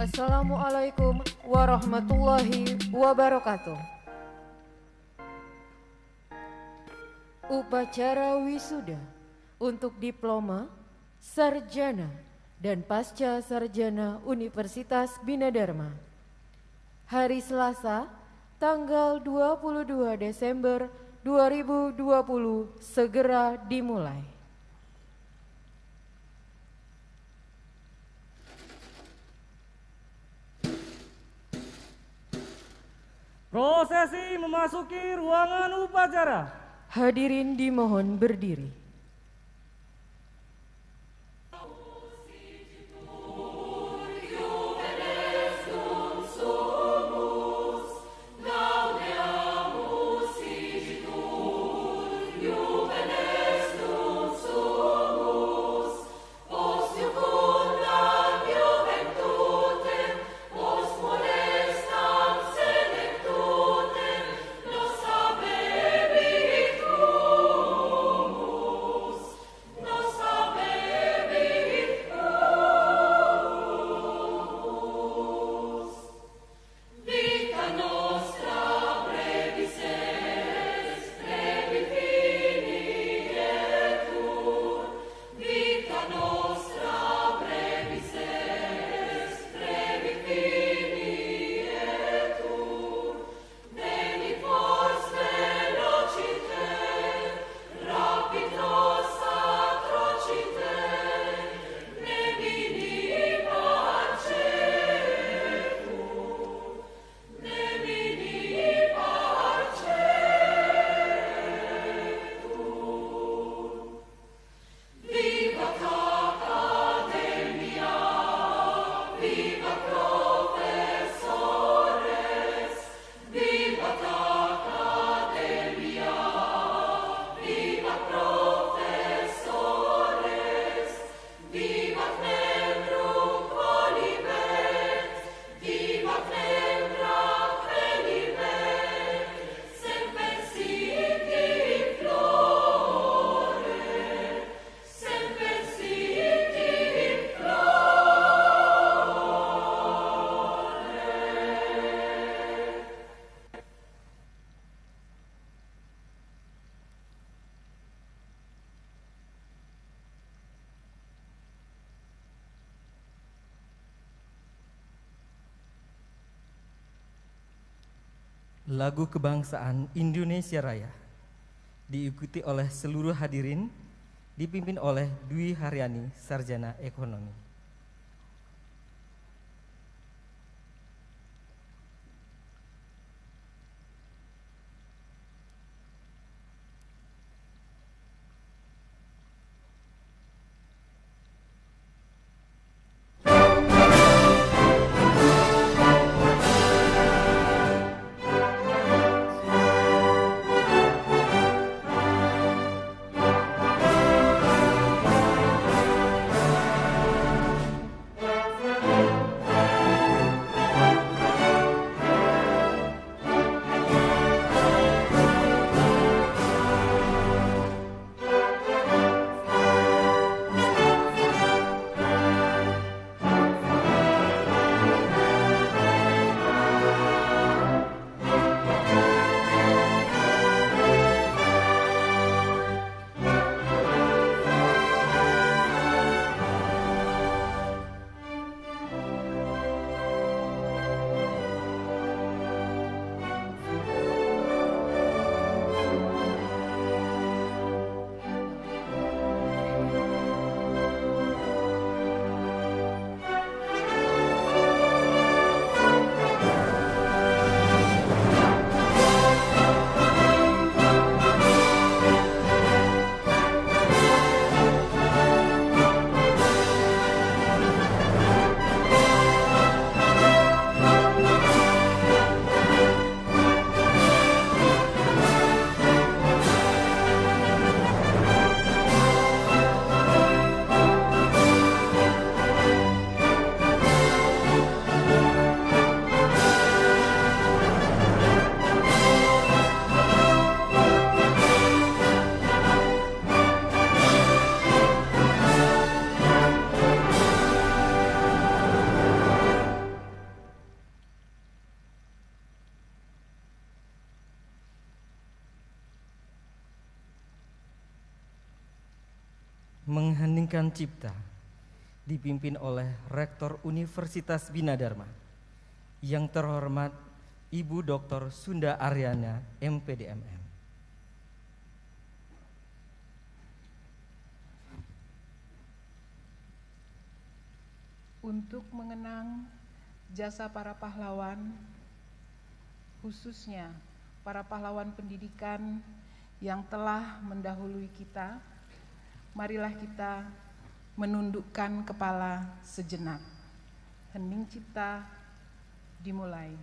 Assalamualaikum warahmatullahi wabarakatuh. Upacara wisuda untuk diploma, sarjana, dan pasca sarjana Universitas Bina Dharma. Hari Selasa, tanggal 22 Desember 2020 segera dimulai. Prosesi memasuki ruangan upacara. Hadirin dimohon berdiri. Lagu Kebangsaan Indonesia Raya diikuti oleh seluruh hadirin, dipimpin oleh Dwi Haryani, Sarjana Ekonomi. Mengheningkan Cipta dipimpin oleh Rektor Universitas Bina Dharma yang terhormat Ibu Dr. Sunda Aryana, MPDMM. Untuk mengenang jasa para pahlawan, khususnya para pahlawan pendidikan yang telah mendahului kita, marilah kita menundukkan kepala sejenak. Hening cipta dimulai.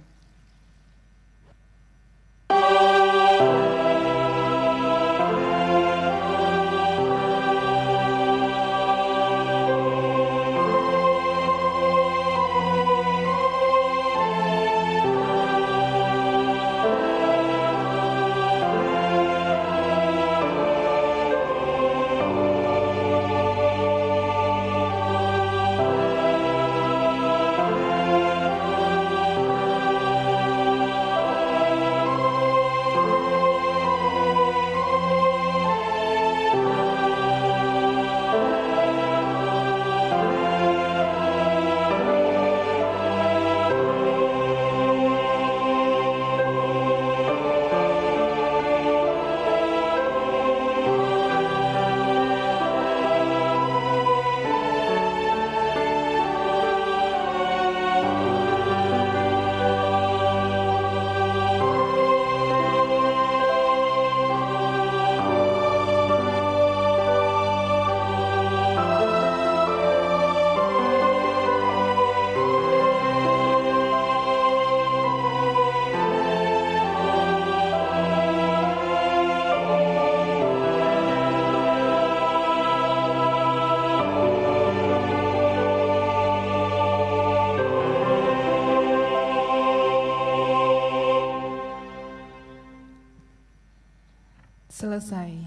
Selesai.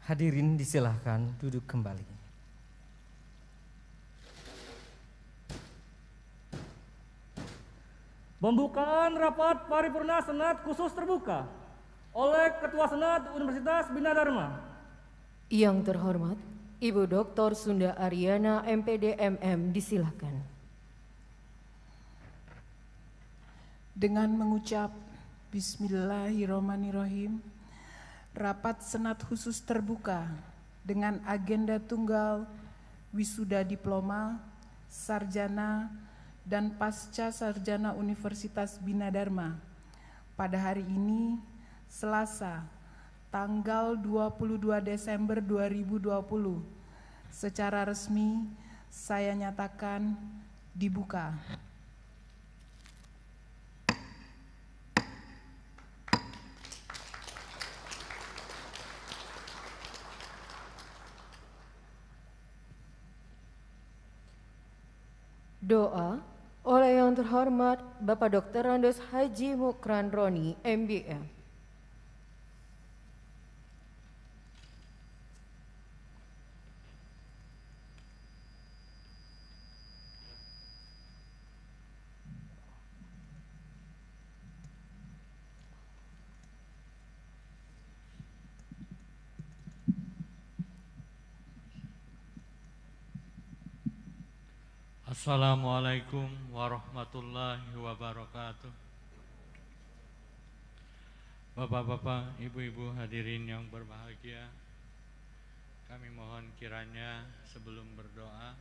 Hadirin disilahkan duduk kembali. Pembukaan rapat paripurna Senat khusus terbuka oleh Ketua Senat Universitas Bina Dharma. Yang terhormat, Ibu Dr. Sunda Ariana MPD MM disilahkan. Dengan mengucap Bismillahirrahmanirrahim, rapat Senat khusus terbuka dengan agenda tunggal wisuda diploma, sarjana, dan pasca sarjana Universitas Bina Dharma pada hari ini, Selasa, tanggal 22 Desember 2020, secara resmi saya nyatakan dibuka. Doa oleh yang terhormat Bapak Dr. Andes Haji Mukran Roni, MBM. Assalamualaikum warahmatullahi wabarakatuh. Bapak-bapak, ibu-ibu hadirin yang berbahagia, kami mohon kiranya sebelum berdoa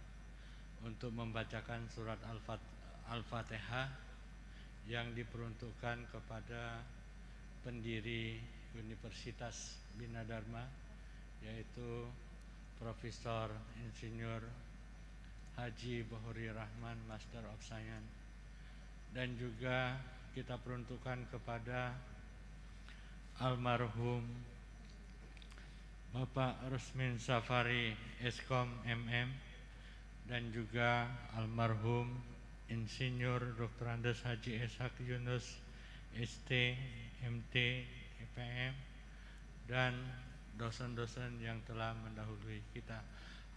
untuk membacakan surat Al-Fatihah yang diperuntukkan kepada pendiri Universitas Bina Dharma, yaitu Profesor Insinyur Haji Bahuri Rahman, Master of Science, dan juga kita peruntukkan kepada almarhum Bapak Rusmin Safari Eskom MM, dan juga almarhum Insinyur Dr. Andes Haji Ishak Yunus ST MT IPM, dan dosen-dosen yang telah mendahului kita.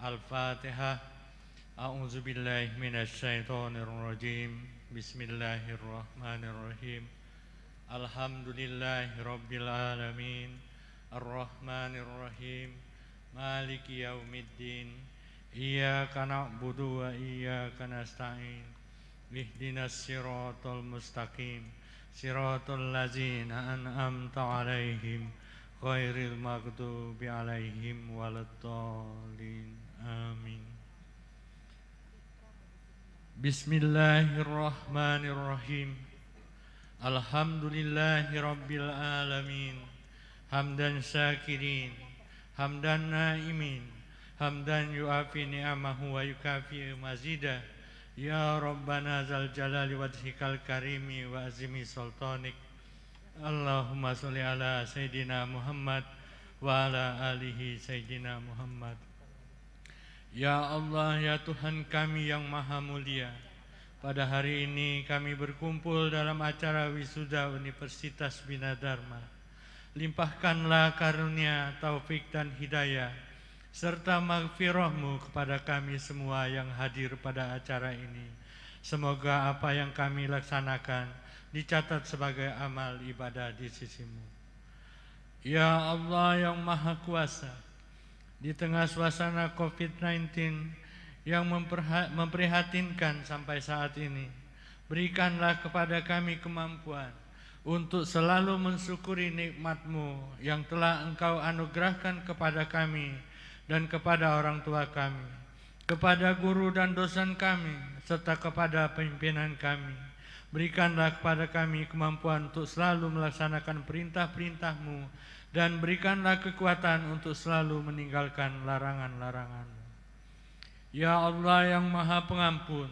Al-Fatihah. A'udzubillahi minasyaitonirrajim. Bismillahirrahmanirrahim. Alhamdulillahirabbil alamin. Arrahmanirrahim. Maliki yaumiddin. Iyyaka na'budu wa iyyaka nasta'in. Ihdinas siratal mustaqim. Siratal ladzina an'amta 'alaihim ghairil maghdubi 'alaihim waladdallin. Amin. Bismillahirrahmanirrahim. Alhamdulillahi Rabbil Alamin. Hamdan syakirin, hamdan naimin, hamdan yu'afi ni'amahu wa yukafi mazidah. Ya Rabbana zal jalali wajhikal karimi wa azimi sultanik. Allahumma sholli ala Sayyidina Muhammad wa ala alihi Sayyidina Muhammad. Ya Allah, ya Tuhan kami yang maha mulia, pada hari ini kami berkumpul dalam acara wisuda Universitas Bina Dharma. Limpahkanlah karunia, taufik dan hidayah, serta maghfirah-Mu kepada kami semua yang hadir pada acara ini. Semoga apa yang kami laksanakan dicatat sebagai amal ibadah di sisi-Mu. Ya Allah yang Maha Kuasa, di tengah suasana COVID-19 yang memprihatinkan sampai saat ini, berikanlah kepada kami kemampuan untuk selalu mensyukuri nikmat-Mu yang telah Engkau anugerahkan kepada kami dan kepada orang tua kami, kepada guru dan dosen kami, serta kepada pimpinan kami. Berikanlah kepada kami kemampuan untuk selalu melaksanakan perintah-perintah-Mu, dan berikanlah kekuatan untuk selalu meninggalkan larangan-larangan-Mu. Ya Allah yang Maha Pengampun,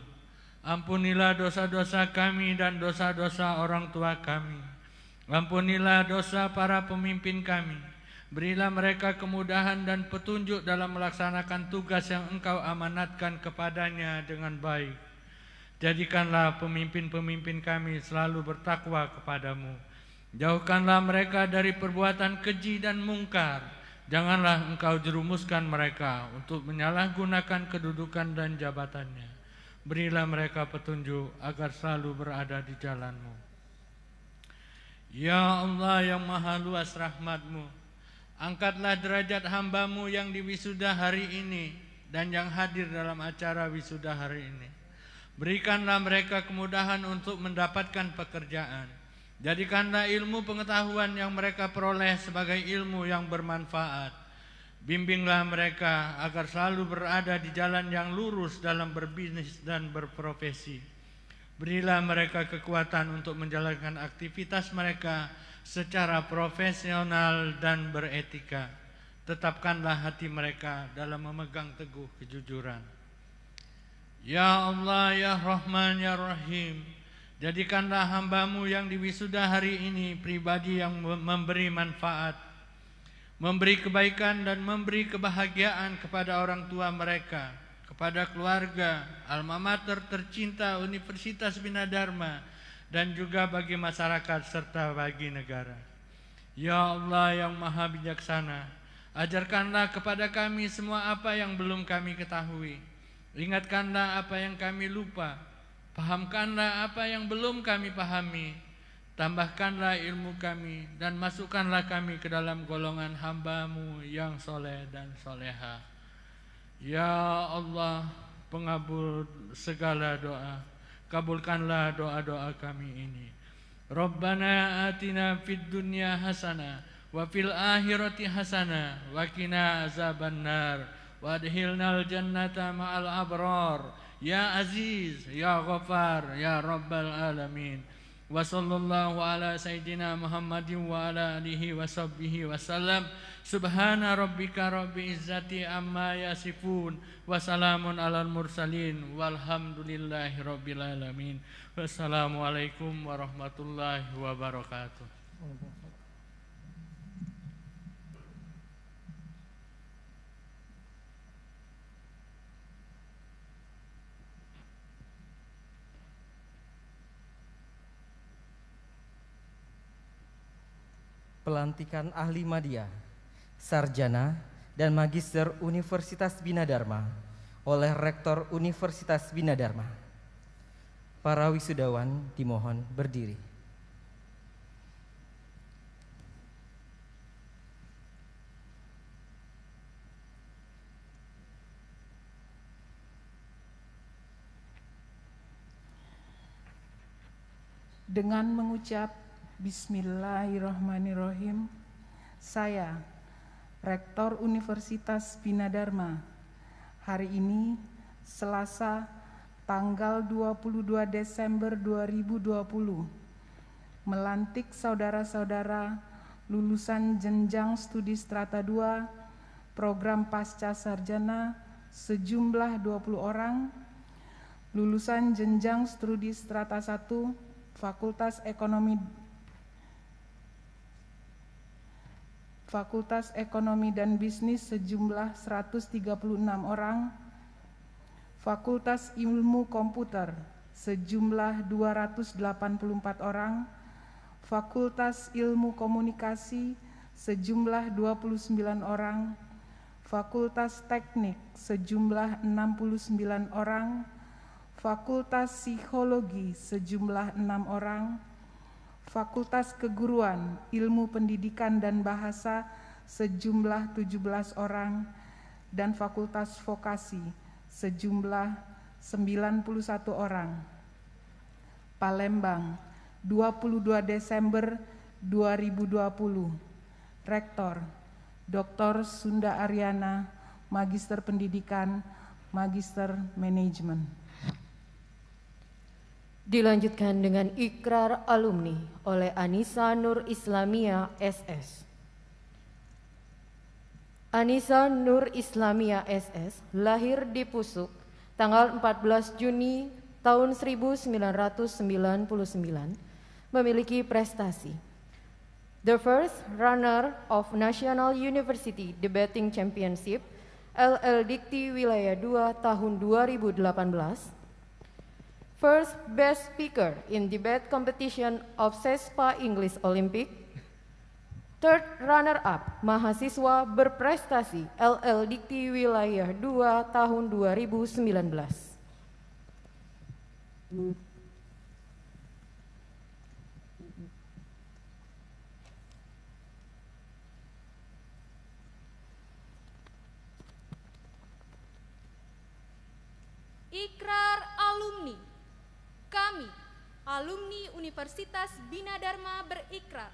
ampunilah dosa-dosa kami dan dosa-dosa orang tua kami. Ampunilah dosa para pemimpin kami. Berilah mereka kemudahan dan petunjuk dalam melaksanakan tugas yang Engkau amanatkan kepadanya dengan baik. Jadikanlah pemimpin-pemimpin kami selalu bertakwa kepadamu. Jauhkanlah mereka dari perbuatan keji dan mungkar. Janganlah Engkau jerumuskan mereka untuk menyalahgunakan kedudukan dan jabatannya. Berilah mereka petunjuk agar selalu berada di jalan-Mu. Ya Allah yang Maha Luas rahmat-Mu, angkatlah derajat hamba-Mu yang diwisuda hari ini dan yang hadir dalam acara wisuda hari ini. Berikanlah mereka kemudahan untuk mendapatkan pekerjaan. Jadikanlah ilmu pengetahuan yang mereka peroleh sebagai ilmu yang bermanfaat. Bimbinglah mereka agar selalu berada di jalan yang lurus dalam berbisnis dan berprofesi. Berilah mereka kekuatan untuk menjalankan aktivitas mereka secara profesional dan beretika. Tetapkanlah hati mereka dalam memegang teguh kejujuran. Ya Allah, ya Rahman, ya Rahim, jadikanlah hamba-Mu yang diwisuda hari ini pribadi yang memberi manfaat, memberi kebaikan dan memberi kebahagiaan kepada orang tua mereka, kepada keluarga, alma mater tercinta Universitas Bina Dharma, dan juga bagi masyarakat serta bagi negara. Ya Allah yang Maha Bijaksana, ajarkanlah kepada kami semua apa yang belum kami ketahui. Ingatkanlah apa yang kami lupa. Pahamkanlah apa yang belum kami pahami. Tambahkanlah ilmu kami dan masukkanlah kami ke dalam golongan hamba-Mu yang soleh dan soleha. Ya Allah, pengabul segala doa, kabulkanlah doa-doa kami ini. Rabbana atina fid dunya hasanah wa fil akhirati hasanah wa qina azabannar wa adkhilnal jannata ma'al abrar. Ya Aziz, Ya Ghaffar, Ya Rabbal Alamin. Wa sallallahu ala Sayyidina Muhammadin wa ala alihi wa sahbihi wa sallam. Subhana rabbika rabbil izzati amma yasifun. Wa salamun alal mursalin. Walhamdulillahi rabbil alamin. Wassalamualaikum warahmatullahi wabarakatuh. Pelantikan ahli madya, sarjana, dan magister Universitas Bina Dharma oleh Rektor Universitas Bina Dharma. Para wisudawan dimohon berdiri. Dengan mengucap Bismillahirrahmanirrahim, saya, Rektor Universitas Bina Dharma, hari ini Selasa tanggal 22 Desember 2020, melantik saudara-saudara lulusan jenjang studi strata 2 program pasca sarjana sejumlah 20 orang, lulusan jenjang studi strata 1 Fakultas Ekonomi dan Bisnis sejumlah 136 orang, Fakultas Ilmu Komputer sejumlah 284 orang, Fakultas Ilmu Komunikasi sejumlah 29 orang, Fakultas Teknik sejumlah 69 orang, Fakultas Psikologi sejumlah 6 orang, Fakultas Keguruan, Ilmu Pendidikan dan Bahasa sejumlah 17 orang, dan Fakultas Vokasi sejumlah 91 orang. Palembang, 22 Desember 2020. Rektor Dr. Sunda Aryana, Magister Pendidikan, Magister Manajemen. Dilanjutkan dengan ikrar alumni oleh Anissa Nur Islamia SS. Anissa Nur Islamia SS lahir di Pusuk tanggal 14 Juni tahun 1999, memiliki prestasi. The first runner of National University Debating Championship LL Dikti Wilayah 2 tahun 2018. First Best Speaker in Debate Competition of SESPA English Olympic. Third Runner-up Mahasiswa Berprestasi LL Dikti Wilayah 2 tahun 2019. Ikrar alumni. Kami, alumni Universitas Bina Dharma berikrar.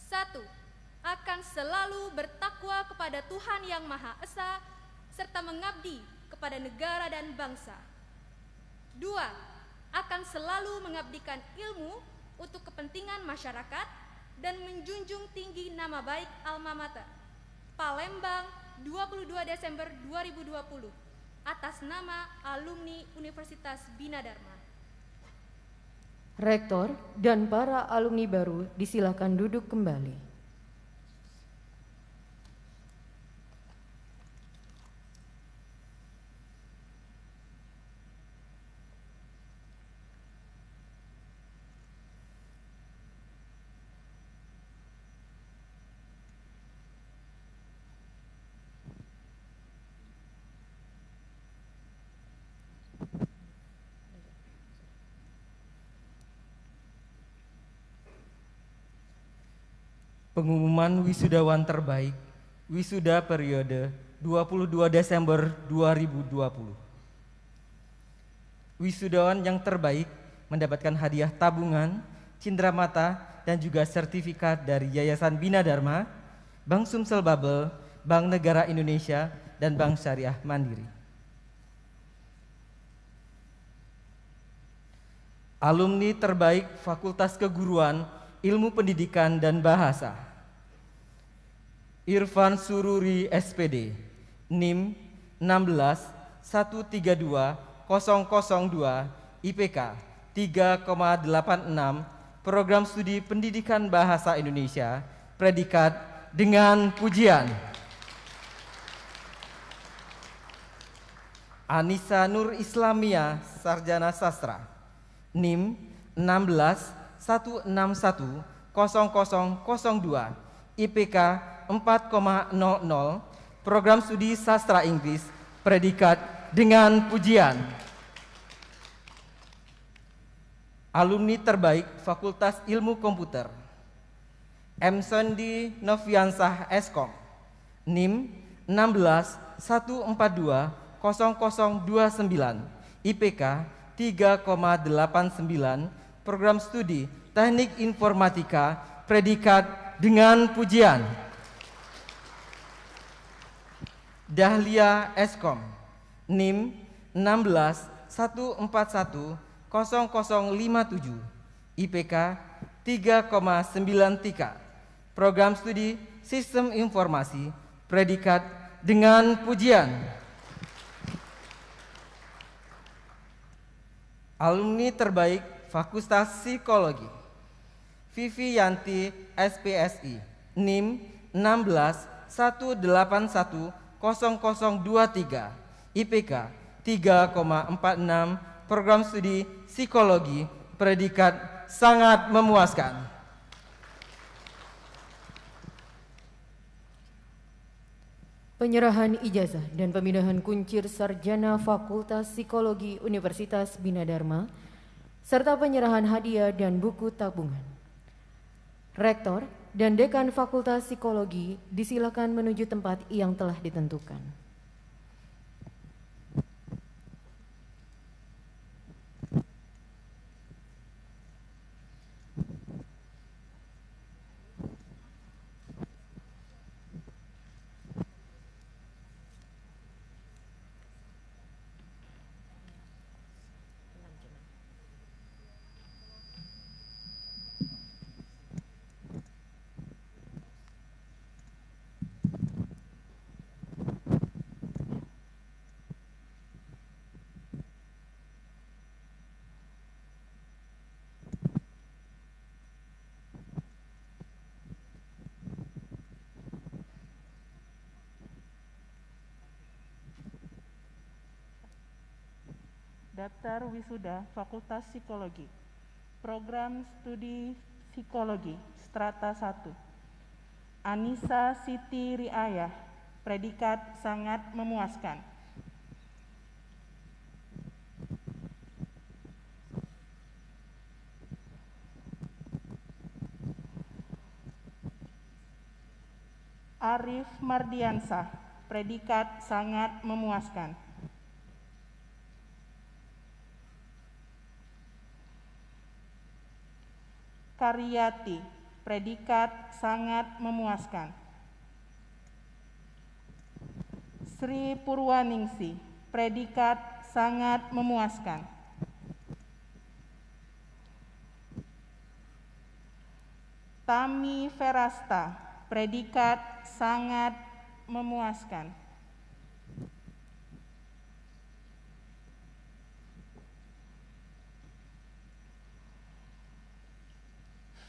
1. Akan selalu bertakwa kepada Tuhan Yang Maha Esa, serta mengabdi kepada negara dan bangsa. 2. Akan selalu mengabdikan ilmu untuk kepentingan masyarakat dan menjunjung tinggi nama baik Alma Mater. Palembang, 22 Desember 2020. Atas nama alumni Universitas Bina Dharma. Rektor dan para alumni baru disilakan duduk kembali. Pengumuman wisudawan terbaik wisuda periode 22 Desember 2020. Wisudawan yang terbaik mendapatkan hadiah tabungan, cindramata, dan juga sertifikat dari Yayasan Bina Dharma, Bank Sumsel Babel, Bank Negara Indonesia, dan Bank Syariah Mandiri. Alumni terbaik Fakultas Keguruan, Ilmu Pendidikan dan Bahasa. Irfan Sururi SPD, NIM 16132002, IPK 3,86, Program Studi Pendidikan Bahasa Indonesia, predikat dengan pujian. Anissa Nur Islamia, Sarjana Sastra, NIM 1616100002, IPK 4,00, Program Studi Sastra Inggris, predikat dengan pujian. Alumni terbaik Fakultas Ilmu Komputer, M. Sondi Noviansah Eskom, NIM 1614200029, IPK 3,89, Program Studi Teknik Informatika, predikat dengan pujian. Dahlia Eskom, NIM 1614100057, IPK 3,93. Program studi Sistem Informasi predikat dengan pujian. Alumni terbaik Fakultas Psikologi Vivi Yanti SPSI NIM 1618100023 IPK 3,46. Program studi Psikologi predikat sangat memuaskan. Penyerahan ijazah dan pemindahan kuncir sarjana Fakultas Psikologi Universitas Bina Dharma, serta penyerahan hadiah dan buku tabungan. Rektor dan Dekan Fakultas Psikologi disilakan menuju tempat yang telah ditentukan. Daftar wisuda Fakultas Psikologi, Program Studi Psikologi, Strata 1. Anissa Siti Riayah, predikat sangat memuaskan. Arif Mardiansah, predikat sangat memuaskan. Karyati, predikat sangat memuaskan. Sri Purwaningsi, predikat sangat memuaskan. Tami Ferasta, predikat sangat memuaskan.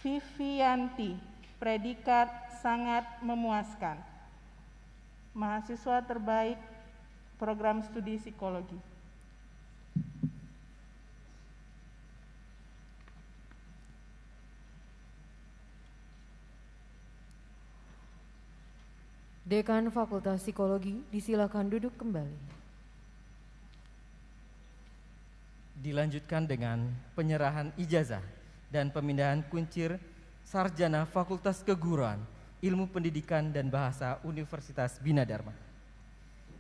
Vivi Yanti, predikat sangat memuaskan. Mahasiswa terbaik program studi psikologi. Dekan Fakultas Psikologi disilakan duduk kembali. Dilanjutkan dengan penyerahan ijazah dan pemindahan kuncir sarjana Fakultas Keguruan Ilmu Pendidikan dan Bahasa Universitas Bina Dharma.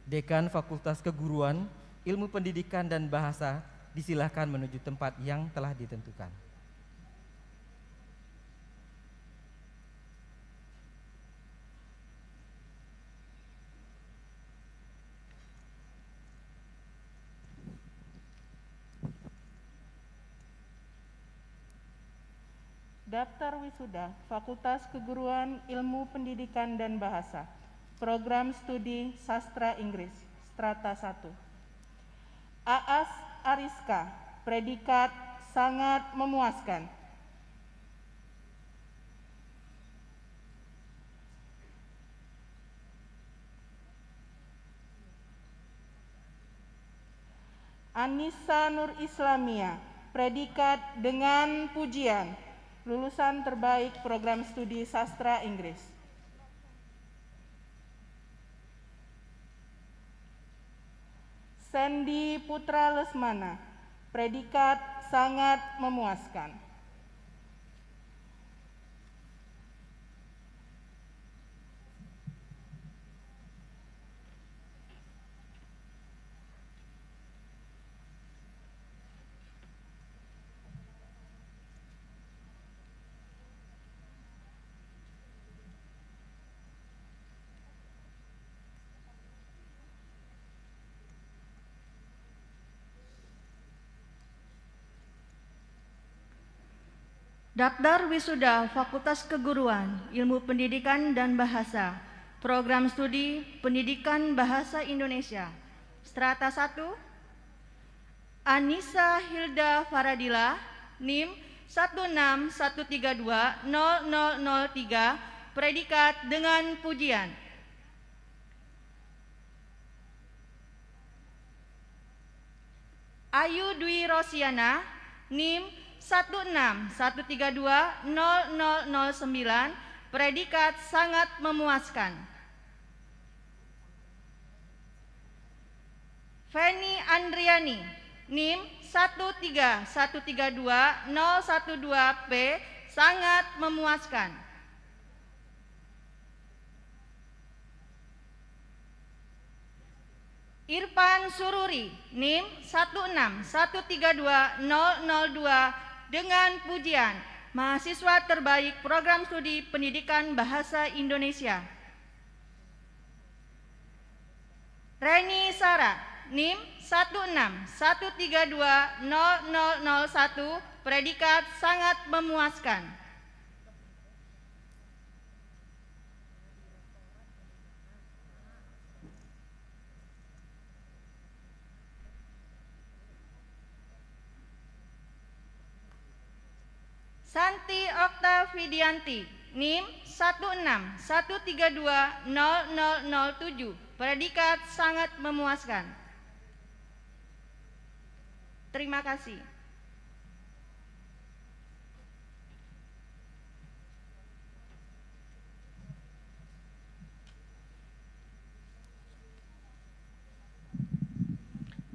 Dekan Fakultas Keguruan Ilmu Pendidikan dan Bahasa disilahkan menuju tempat yang telah ditentukan. Daftar wisuda Fakultas Keguruan Ilmu Pendidikan dan Bahasa, Program Studi Sastra Inggris, Strata 1. Aas Ariska, predikat sangat memuaskan. Anissa Nur Islamia, predikat dengan pujian. Lulusan terbaik program studi sastra Inggris. Sandy Putra Lesmana, predikat sangat memuaskan. Daftar wisuda Fakultas Keguruan, Ilmu Pendidikan dan Bahasa, Program Studi Pendidikan Bahasa Indonesia, Strata 1, Anissa Hilda Faradila, NIM 161320003, predikat dengan pujian. Ayu Dwi Rosiana, NIM 161320009, predikat sangat memuaskan. Feni Andriani, NIM 131320012P, sangat memuaskan. Irfan Sururi, NIM 161320002, dengan pujian, mahasiswa terbaik Program Studi Pendidikan Bahasa Indonesia. Reni Sara, NIM 161320001, predikat sangat memuaskan. Santi Oktavidianti, NIM 161320007, predikat sangat memuaskan. Terima kasih.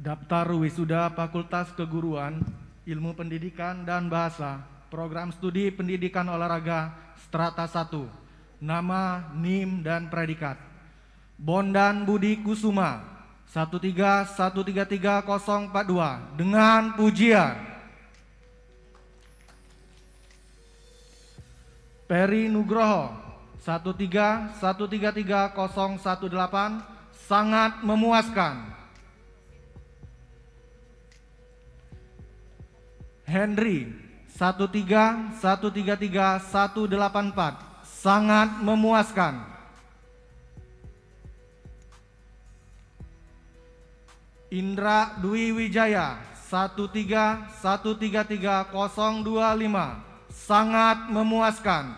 Daftar wisuda Fakultas Keguruan, Ilmu Pendidikan dan Bahasa, Program Studi Pendidikan Olahraga Strata 1, nama, NIM, dan predikat. Bondan Budi Kusuma, 131334042, dengan pujian. Peri Nugroho, 131333018, sangat memuaskan. Henry, 131333184, sangat memuaskan. Indra Dwi Wijaya, 131333025, sangat memuaskan.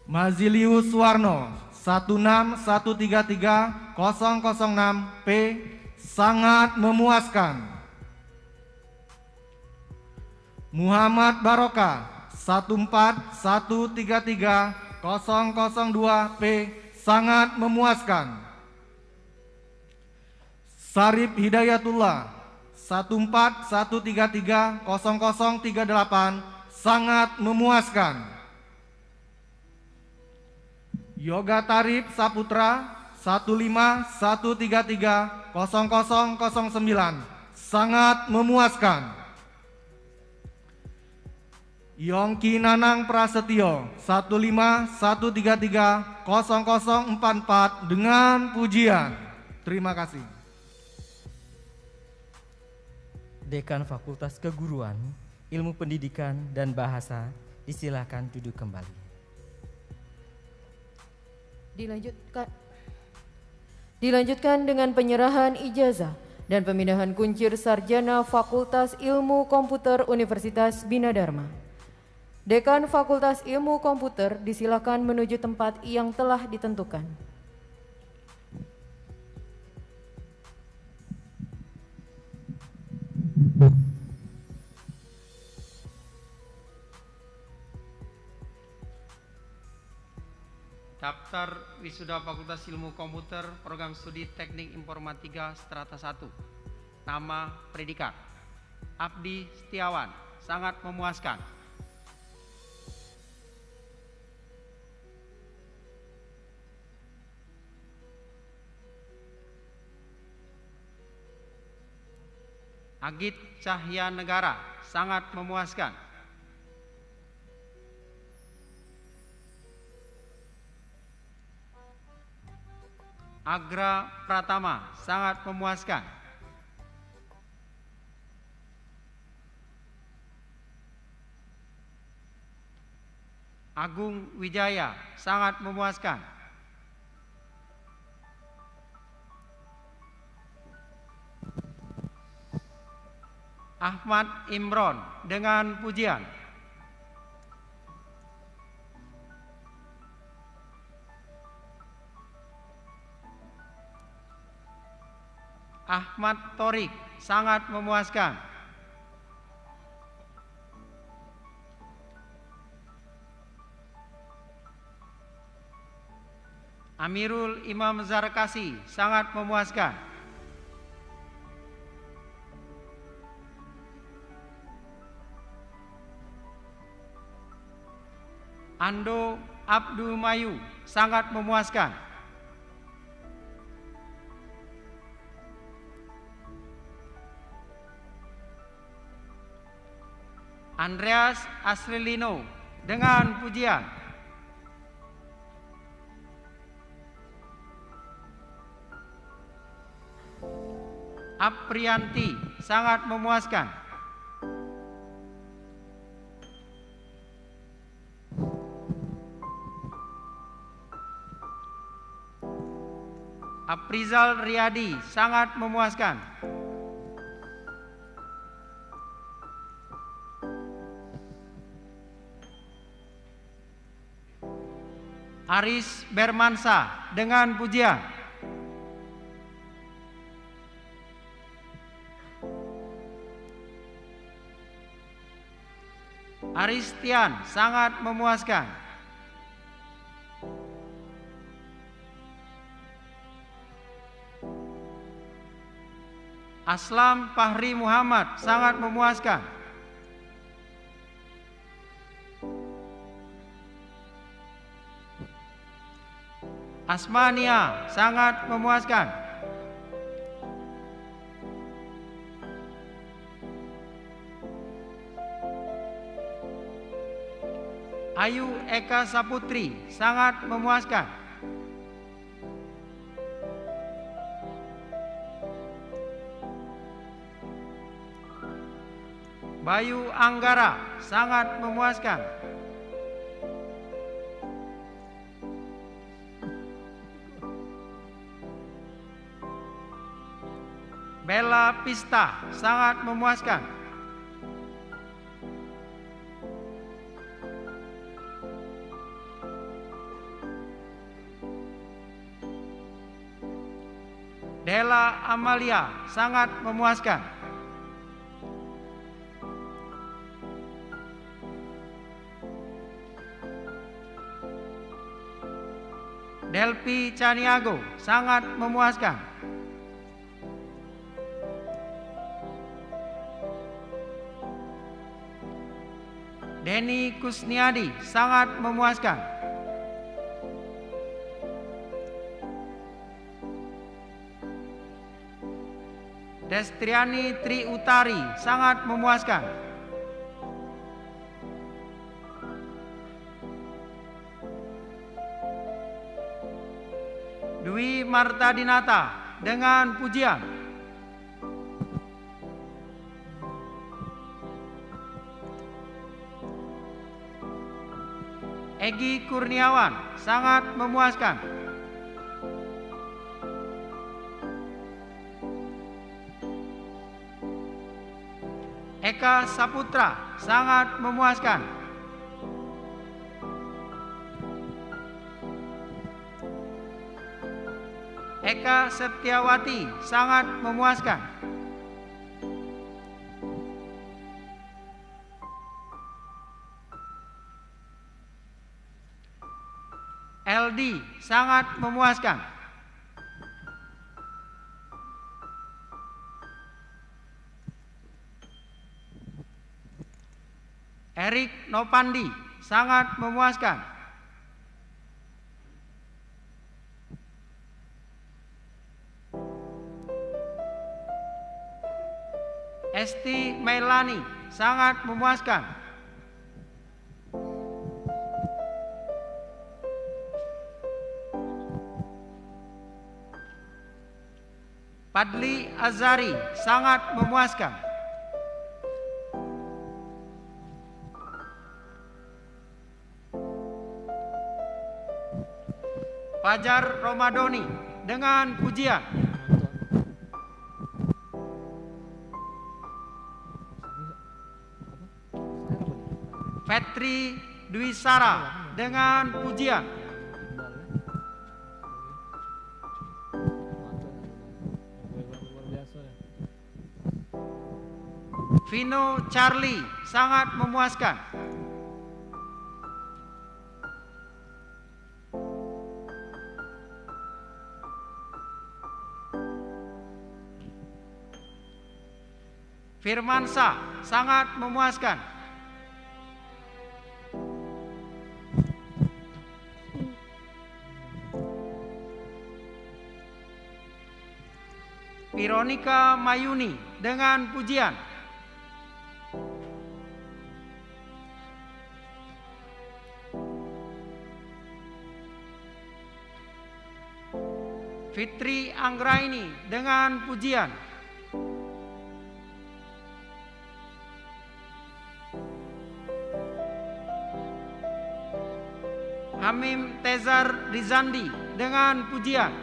Mazilius Warno, 161330006P, sangat memuaskan. Muhammad Baroka, 141330002P, sangat memuaskan. Sarip Hidayatullah, 141330038, sangat memuaskan. Yoga Tarif Saputra, 151330009, sangat memuaskan. Yongki Nanang Prasetyo, 151330044, dengan pujian. Terima kasih. Dekan Fakultas Keguruan, Ilmu Pendidikan dan Bahasa, disilakan duduk kembali. Dilanjutkan dengan penyerahan ijazah dan pemindahan kuncir sarjana Fakultas Ilmu Komputer Universitas Bina Dharma. Dekan Fakultas Ilmu Komputer disilakan menuju tempat yang telah ditentukan. Daftar wisuda Fakultas Ilmu Komputer, Program Studi Teknik Informatika Strata 1. Nama, predikat. Abdi Setiawan, sangat memuaskan. Agit Cahya Negara, sangat memuaskan. Agra Pratama, sangat memuaskan. Agung Wijaya, sangat memuaskan. Ahmad Imron dengan pujian. Ahmad Torik, sangat memuaskan. Amirul Imam Zarkasi, sangat memuaskan. Ando Abdul Mayu, sangat memuaskan. Andreas Asrilino dengan pujian. Aprianti, sangat memuaskan. Aprizal Riyadi, sangat memuaskan. Aris Bermansa dengan pujian. Aristian, sangat memuaskan. Aslam Fahri Muhammad, sangat memuaskan. Asmania, sangat memuaskan. Ayu Eka Saputri, sangat memuaskan. Bayu Anggara, sangat memuaskan. Bella Pista, sangat memuaskan. Della Amalia, sangat memuaskan. Delpi Caniago, sangat memuaskan. Denny Kusniadi, sangat memuaskan. Destriani Tri Utari, sangat memuaskan. Dwi Marta Dinata dengan pujian. Egi Kurniawan, sangat memuaskan. Eka Saputra, sangat memuaskan. Eka Setiawati, sangat memuaskan. LD, sangat memuaskan. Erik Nopandi, sangat memuaskan. Esti Melani, sangat memuaskan. Padli Azari, sangat memuaskan. Fajar Romadoni dengan pujian. Fetri Dwi Sara dengan pujian. Vino Charlie sangat memuaskan. Firmansyah sangat memuaskan. Veronica Mayuni dengan pujian. Fitri Anggraini dengan pujian. Hamim Tezar Rizandi dengan pujian.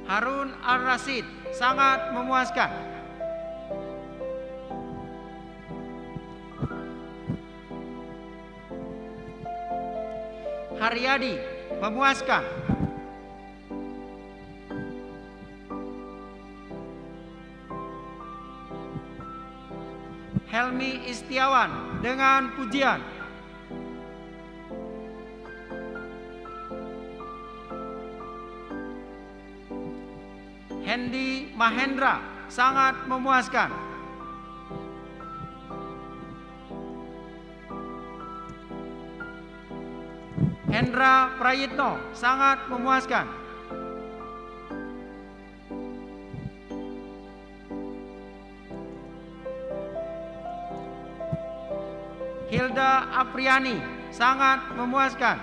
Harun Al-Rasyid sangat memuaskan. Haryadi memuaskan. Helmi Istiawan dengan pujian. Hendy Mahendra sangat memuaskan. Hendra Prayitno sangat memuaskan. Hilda Apriani sangat memuaskan.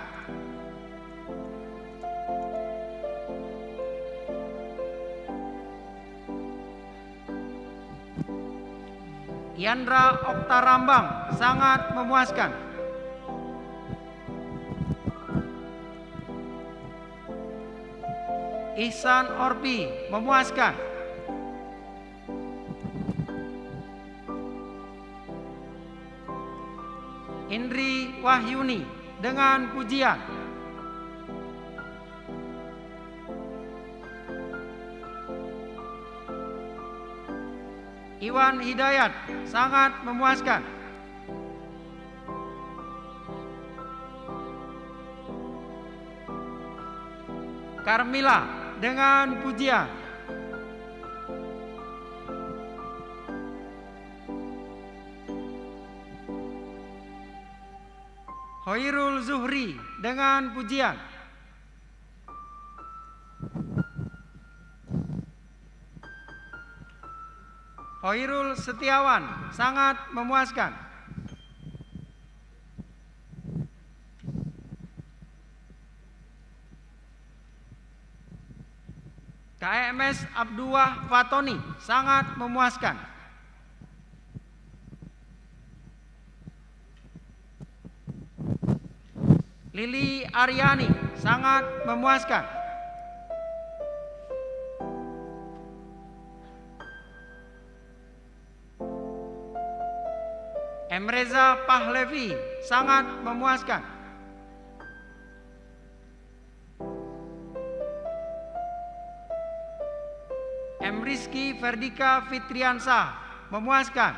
Yandra Oktarambang sangat memuaskan. Ihsan Orpi memuaskan. Indri Wahyuni dengan pujian. Iwan Hidayat sangat memuaskan. Carmila dengan pujian. Hoirul Zuhri dengan pujian. Hoirul Setiawan sangat memuaskan. KMS Abdullah Fatoni sangat memuaskan. Lili Aryani sangat memuaskan. Emreza Pahlevi sangat memuaskan. Rizky Ferdika Fitriansah memuaskan.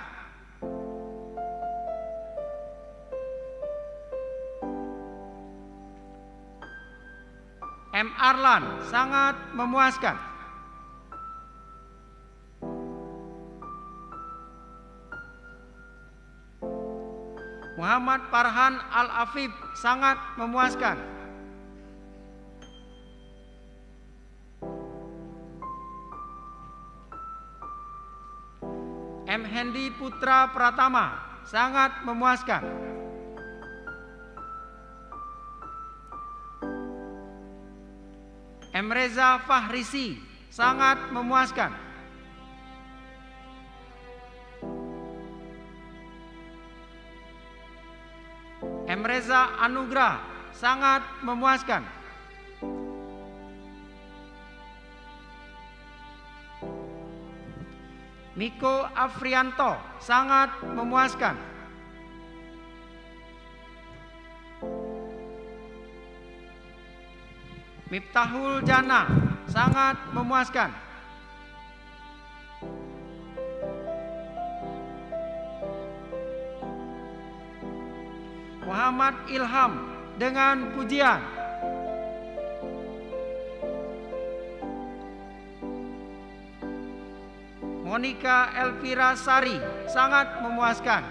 M. Arlan sangat memuaskan. Muhammad Farhan Al-Afif sangat memuaskan. M. Hendi Putra Pratama sangat memuaskan. M. Reza Fahrisi sangat memuaskan. Emreza Anugrah, sangat memuaskan. Miko Afrianto, sangat memuaskan. Miftahul Jannah, sangat memuaskan. Muhammad Ilham dengan pujian. Monica Elvira Sari, sangat memuaskan.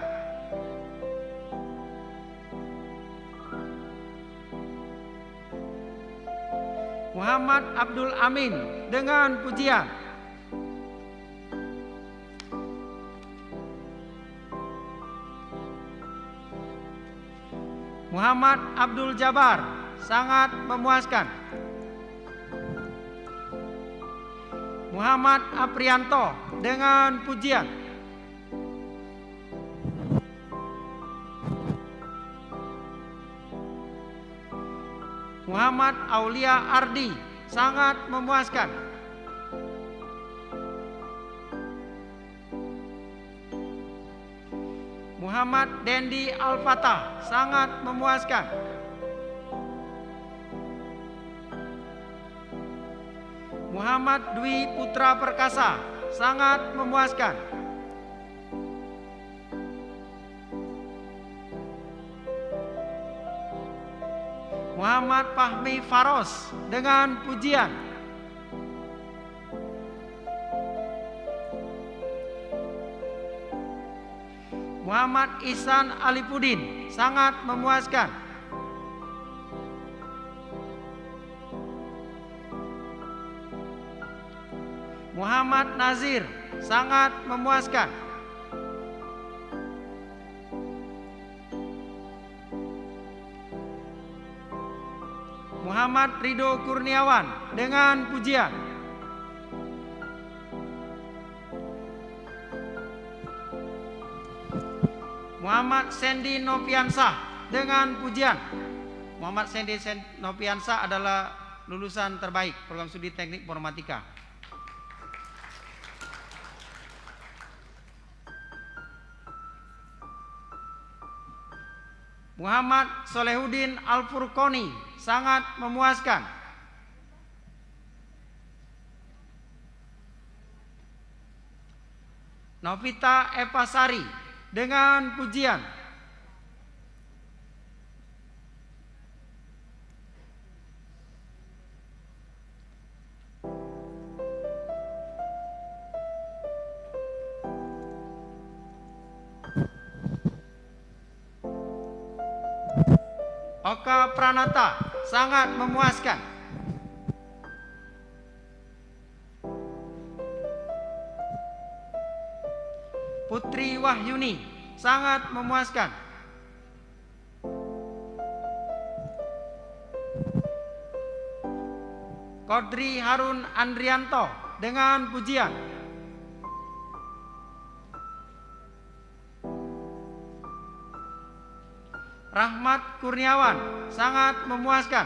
Muhammad Abdul Amin dengan pujian. Muhammad Abdul Jabar, sangat memuaskan. Muhammad Aprianto dengan pujian. Muhammad Aulia Ardi, sangat memuaskan. Muhammad Dendi Al-Fatah, sangat memuaskan. Muhammad Dwi Putra Perkasa, sangat memuaskan. Muhammad Fahmi Faros dengan pujian. Muhammad Ihsan Alipudin, sangat memuaskan. Muhammad Nazir, sangat memuaskan. Muhammad Ridho Kurniawan dengan pujian. Muhammad Sendi Nopiansah dengan pujian. Muhammad Sendi Nopiansah adalah lulusan terbaik program studi teknik informatika. Muhammad Solehudin Al-Furqoni, sangat memuaskan. Novita Epasari dengan pujian. Oka Pranata, sangat memuaskan. Putri Wahyuni, sangat memuaskan. Kodri Harun Andrianto dengan pujian. Rahmat Kurniawan, sangat memuaskan.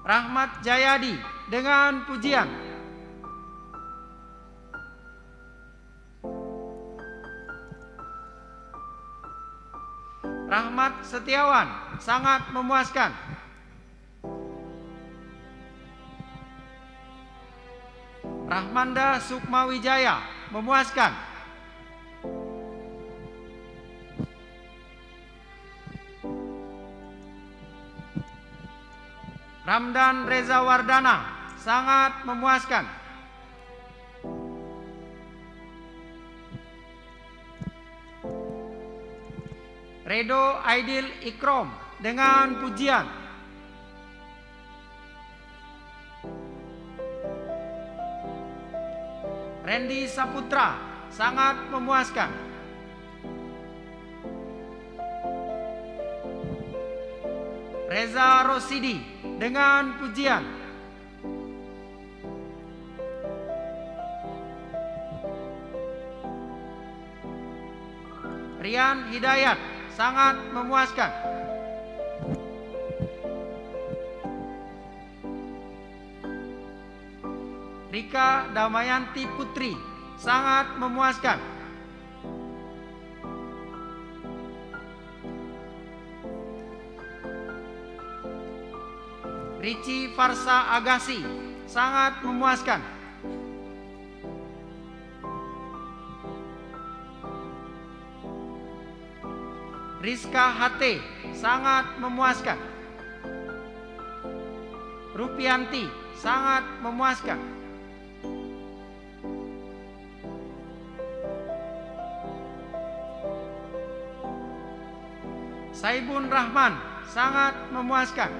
Rahmat Jayadi dengan pujian. Rahmat Setiawan, sangat memuaskan. Rahmanda Sukmawijaya, memuaskan. Ramdan Reza Wardana, sangat memuaskan. Redo Aidil Ikrom dengan pujian. Randy Saputra, sangat memuaskan. Reza Rosidi dengan pujian. Rian Hidayat, sangat memuaskan. Rika Damayanti Putri, sangat memuaskan. Rici Farsa Agassi, sangat memuaskan. Rizka HT, sangat memuaskan. Rupianti, sangat memuaskan. Saibun Rahman, sangat memuaskan.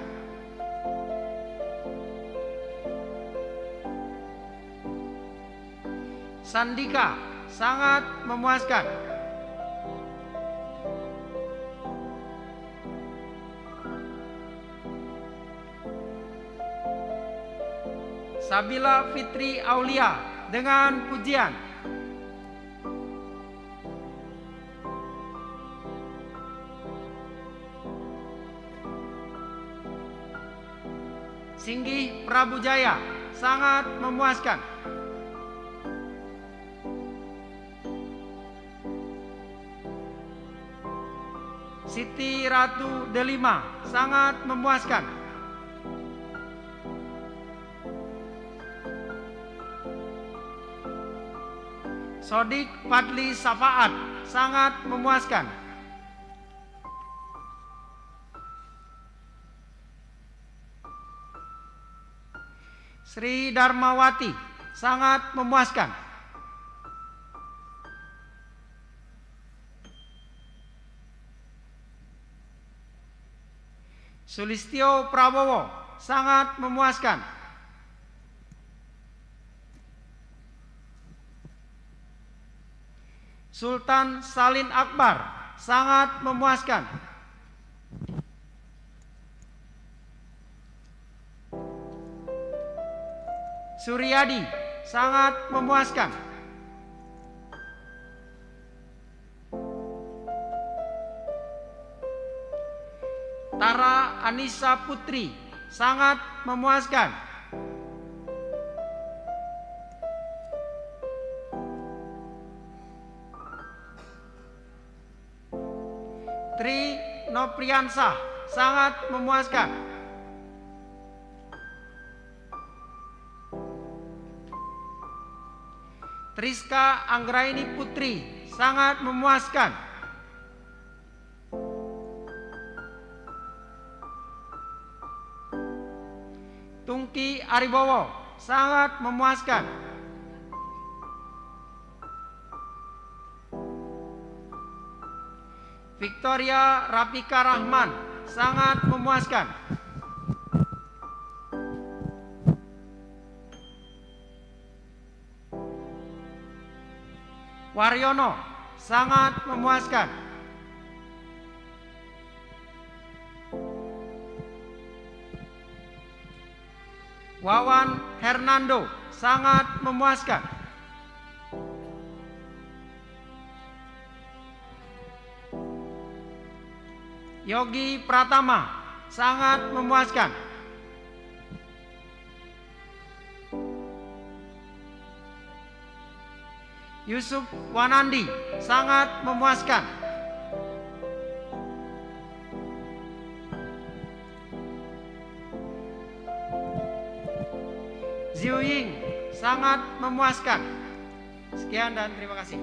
Sandika, sangat memuaskan. Sabila Fitri Aulia dengan pujian. Singgih Prabujaya, sangat memuaskan. Siti Ratu Delima, sangat memuaskan. Sodik Fadli Safaat, sangat memuaskan. Sri Darmawati, sangat memuaskan. Sulistyo Prabowo, sangat memuaskan. Sultan Salin Akbar, sangat memuaskan. Suryadi, sangat memuaskan. Tara Anissa Putri, sangat memuaskan. Tri Nopriansah, sangat memuaskan. Triska Anggraini Putri, sangat memuaskan. Tungki Aribowo, sangat memuaskan. Victoria Rapika Rahman, sangat memuaskan. Waryono, sangat memuaskan. Wawan Hernando, sangat memuaskan. Yogi Pratama, sangat memuaskan. Yusuf Wanandi, sangat memuaskan. Ziu Ying, sangat memuaskan. Sekian dan terima kasih.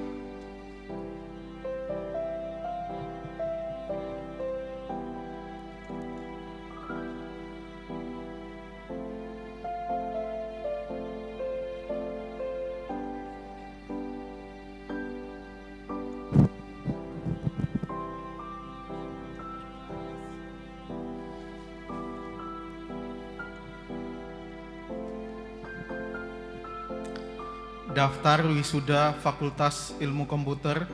Daftar wisuda Fakultas Ilmu Komputer,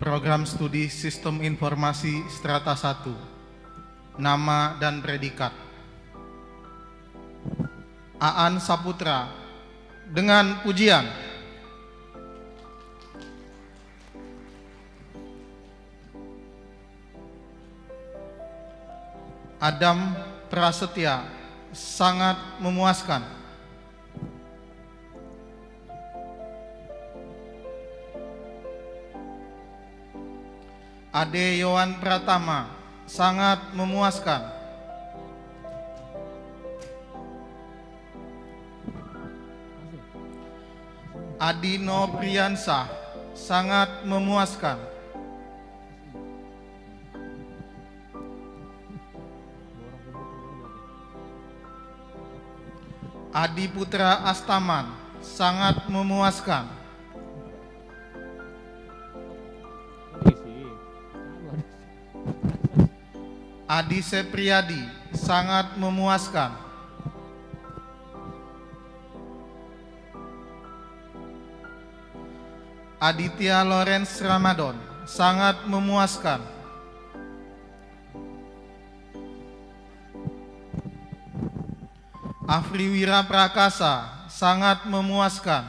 Program Studi Sistem Informasi Strata 1. Nama dan predikat: Aan Saputra dengan pujian. Adam Prasetya, sangat memuaskan. Ade Yohan Pratama, sangat memuaskan. Adi Nopriansah, sangat memuaskan. Adi Putra Astaman, sangat memuaskan. Adi Sepriyadi, sangat memuaskan. Aditya Lawrence Ramadan, sangat memuaskan. Afri Wira Prakasa, sangat memuaskan.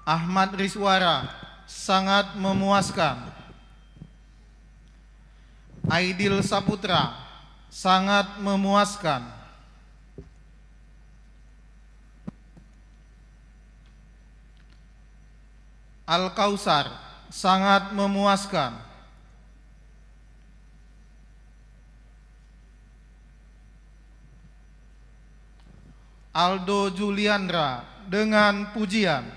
Ahmad Rizwara, sangat memuaskan. Aidil Saputra, sangat memuaskan. Al-Kausar, sangat memuaskan. Aldo Juliandra, dengan pujian.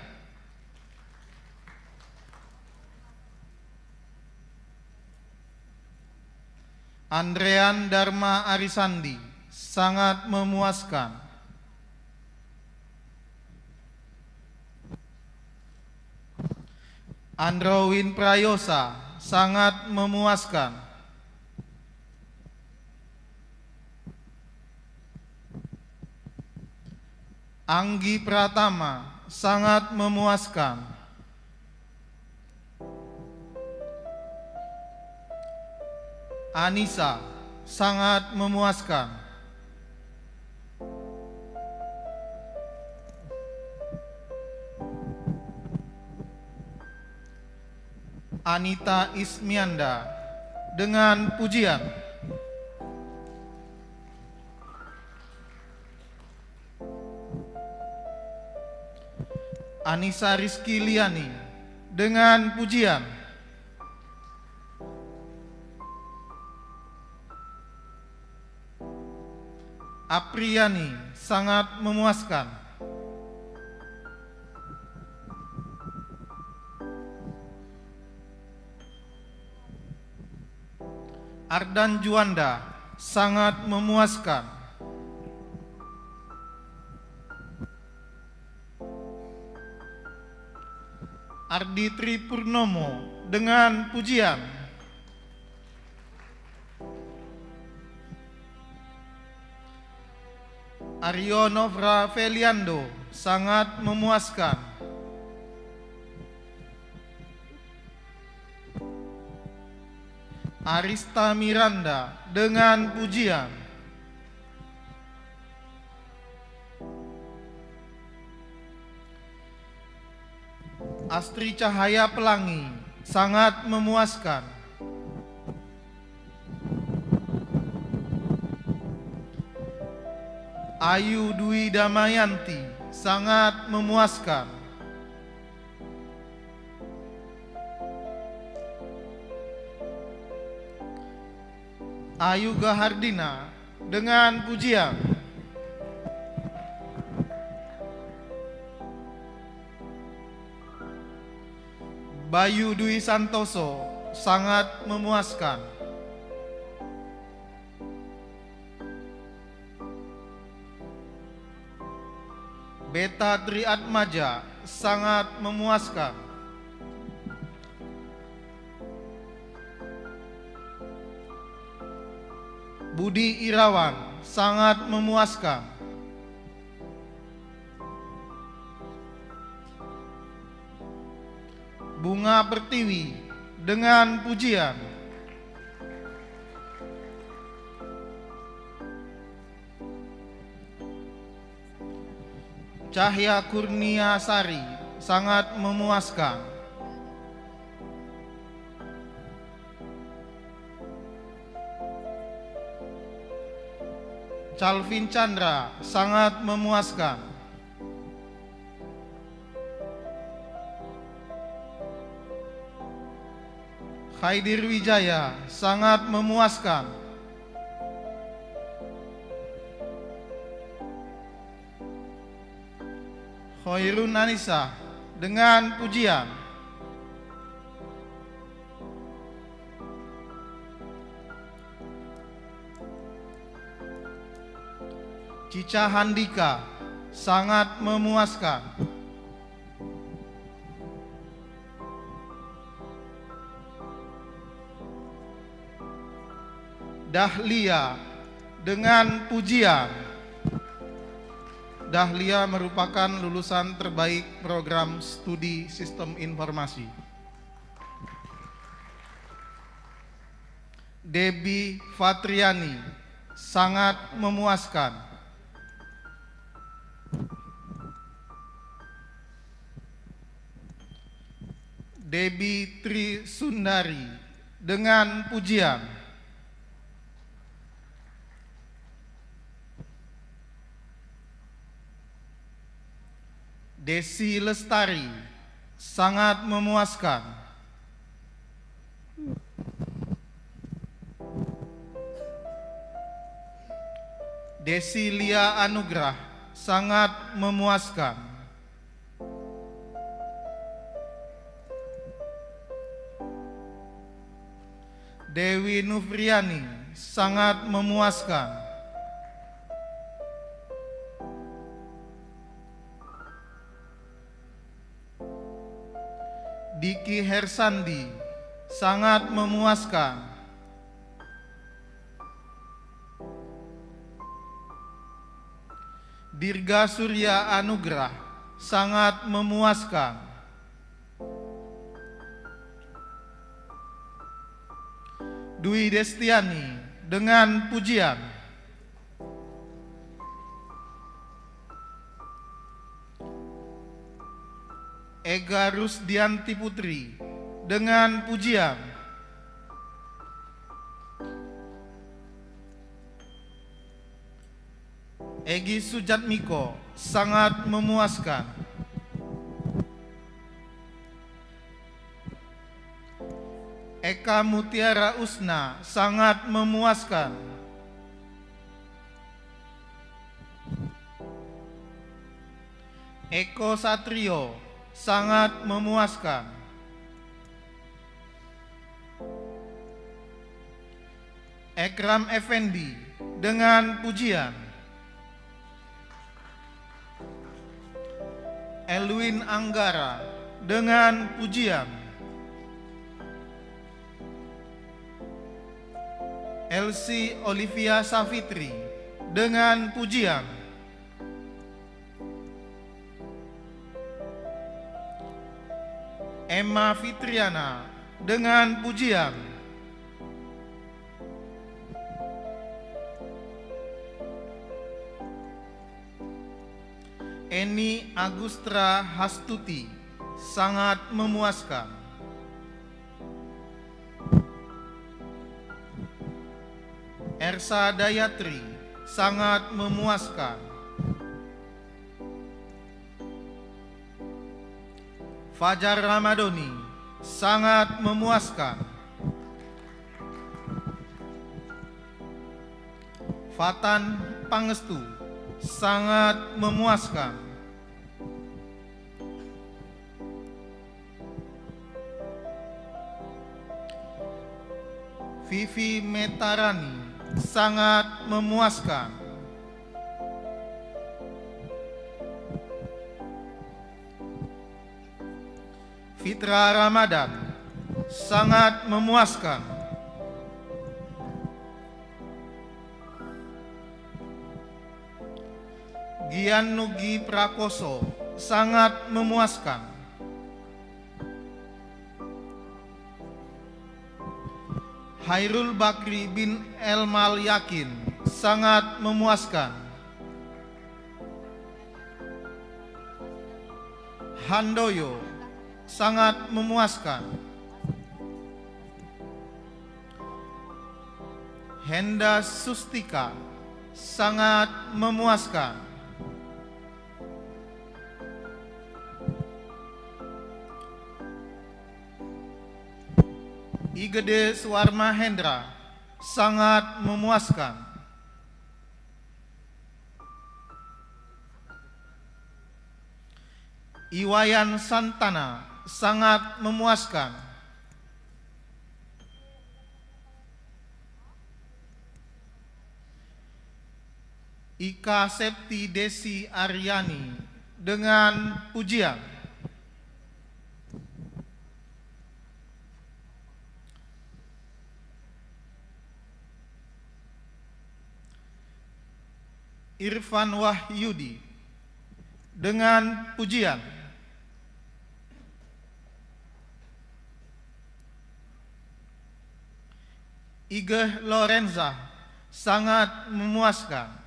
Andrean Dharma Arisandi, sangat memuaskan. Androwin Prayosa, sangat memuaskan. Anggi Pratama, sangat memuaskan. Anissa, sangat memuaskan. Anita Ismianda, dengan pujian. Anissa Rizky Liani, dengan pujian. Apriani, sangat memuaskan. Ardan Juanda, sangat memuaskan. Ardi Tri Purnomo, dengan pujian. Aryo Novra Feliando, sangat memuaskan. Arista Miranda, dengan pujian. Astri Cahaya Pelangi, sangat memuaskan. Ayu Dwi Damayanti, sangat memuaskan. Ayu Gahardina, dengan pujian. Bayu Dwi Santoso, sangat memuaskan. Beta Triatmaja, sangat memuaskan. Budi Irawan, sangat memuaskan. Bunga Pertiwi, dengan pujian. Cahya Kurnia Sari, sangat memuaskan. Calvin Chandra, sangat memuaskan. Khaidir Wijaya, sangat memuaskan. Khairun Anissa, dengan pujian. Cica Handika, sangat memuaskan. Dahlia, dengan pujian. Dahlia merupakan lulusan terbaik program studi sistem informasi. Debbie Fatriani, sangat memuaskan. Debbie Tri Sundari, dengan pujian. Desi Lestari, sangat memuaskan. Desi Lia Anugrah, sangat memuaskan. Dewi Nufriani, sangat memuaskan. Diki Hersandi, sangat memuaskan. Dirga Surya Anugrah, sangat memuaskan. Dwi Destiani, dengan pujian. Ega Rusdianti Putri, dengan pujian. Egi Sujatmiko, sangat memuaskan. Eka Mutiara Usna, sangat memuaskan. Eko Satrio, sangat memuaskan. Ekram Effendi, dengan pujian. Elwin Anggara, dengan pujian. Elsie Olivia Safitri, dengan pujian. Emma Fitriana, dengan pujian. Eni Agustra Hastuti, sangat memuaskan. Ersa Dayatri, sangat memuaskan. Fajar Ramadoni, sangat memuaskan. Fatan Pangestu, sangat memuaskan. Vivi Metarani, sangat memuaskan. Fitra Ramadan, sangat memuaskan. Gian Nugi Prakoso, sangat memuaskan. Hairul Bakri bin Elmal Yakin, sangat memuaskan. Handoyo, sangat memuaskan. Henda Sustika, sangat memuaskan. Igede Suwarma Hendra, sangat memuaskan. Iwayan Santana, sangat memuaskan. Ika Septi Desi Aryani dengan pujian. Irfan Wahyudi dengan pujian. Igeh Lorenza, sangat memuaskan.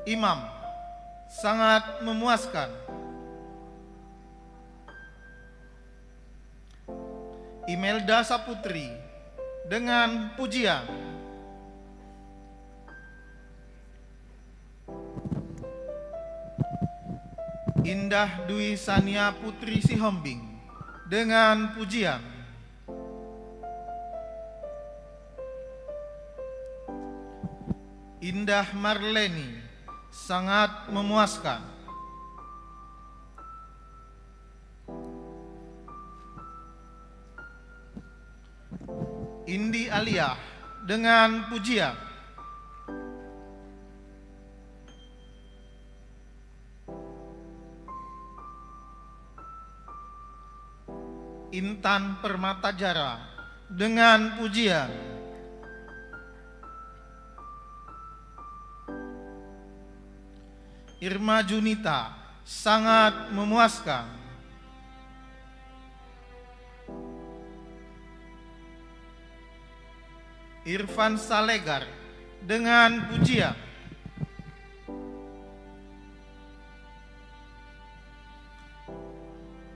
Imam, sangat memuaskan. Imelda Saputri dengan pujian. Indah Dwi Sania Putri Sihombing dengan pujian. Indah Marleni, sangat memuaskan. Indi Aliyah dengan pujian. Intan Permatajara dengan pujian. Irma Junita, sangat memuaskan. Irfan Salegar dengan pujian.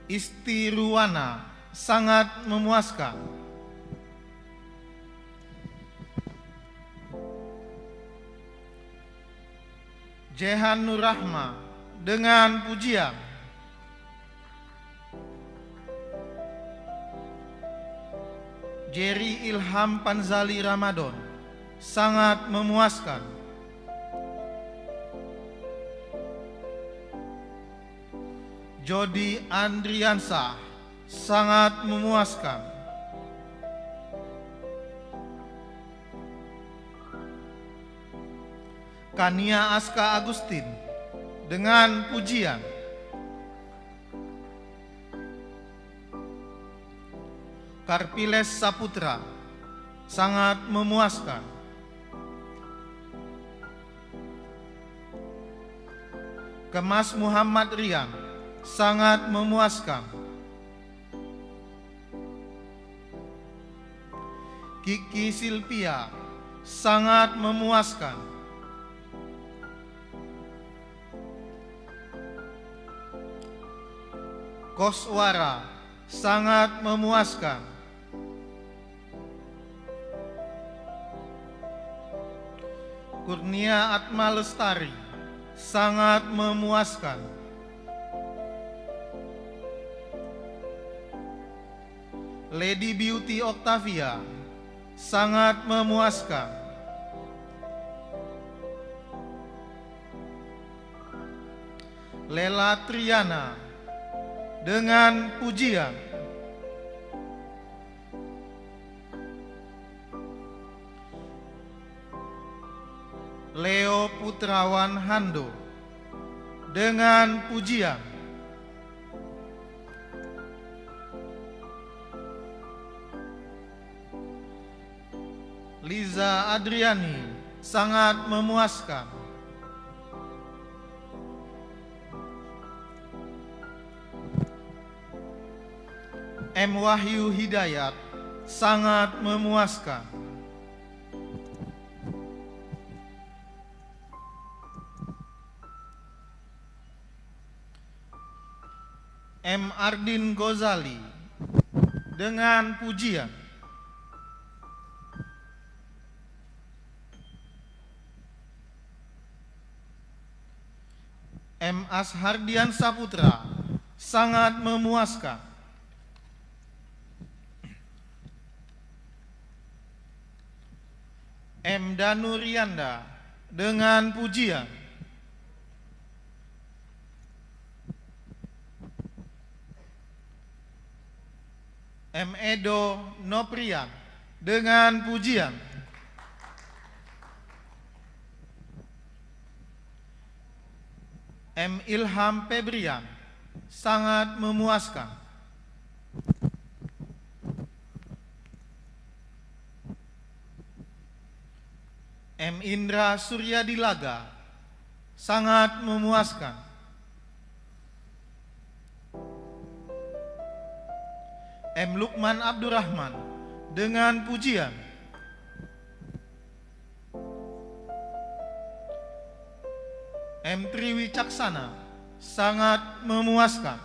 Isti Ruwana, sangat memuaskan. Jehan Nurrahma dengan pujian. Jerry Ilham Panzali Ramadan, sangat memuaskan. Jody Andriansa, sangat memuaskan. Kania Aska Agustin dengan pujian. Karpiles Saputra, sangat memuaskan. Kemas Muhammad Rian, sangat memuaskan. Kiki Silvia, sangat memuaskan. Koswara, sangat memuaskan. Kurnia Atma Lestari, sangat memuaskan. Lady Beauty Octavia, sangat memuaskan. Lela Triana dengan pujian. Leo Putrawan Hando dengan pujian. Liza Adriani, sangat memuaskan. M. Wahyu Hidayat, sangat memuaskan. M. Ardin Gozali dengan pujian. M. Ashardian Saputra, sangat memuaskan. M. Danurianda, dengan pujian. M. Edo Noprian, dengan pujian. M. Ilham Febrian, sangat memuaskan. M. Indra Suryadilaga, sangat memuaskan. M. Lukman Abdurrahman, dengan pujian. M. Triwicaksana, sangat memuaskan.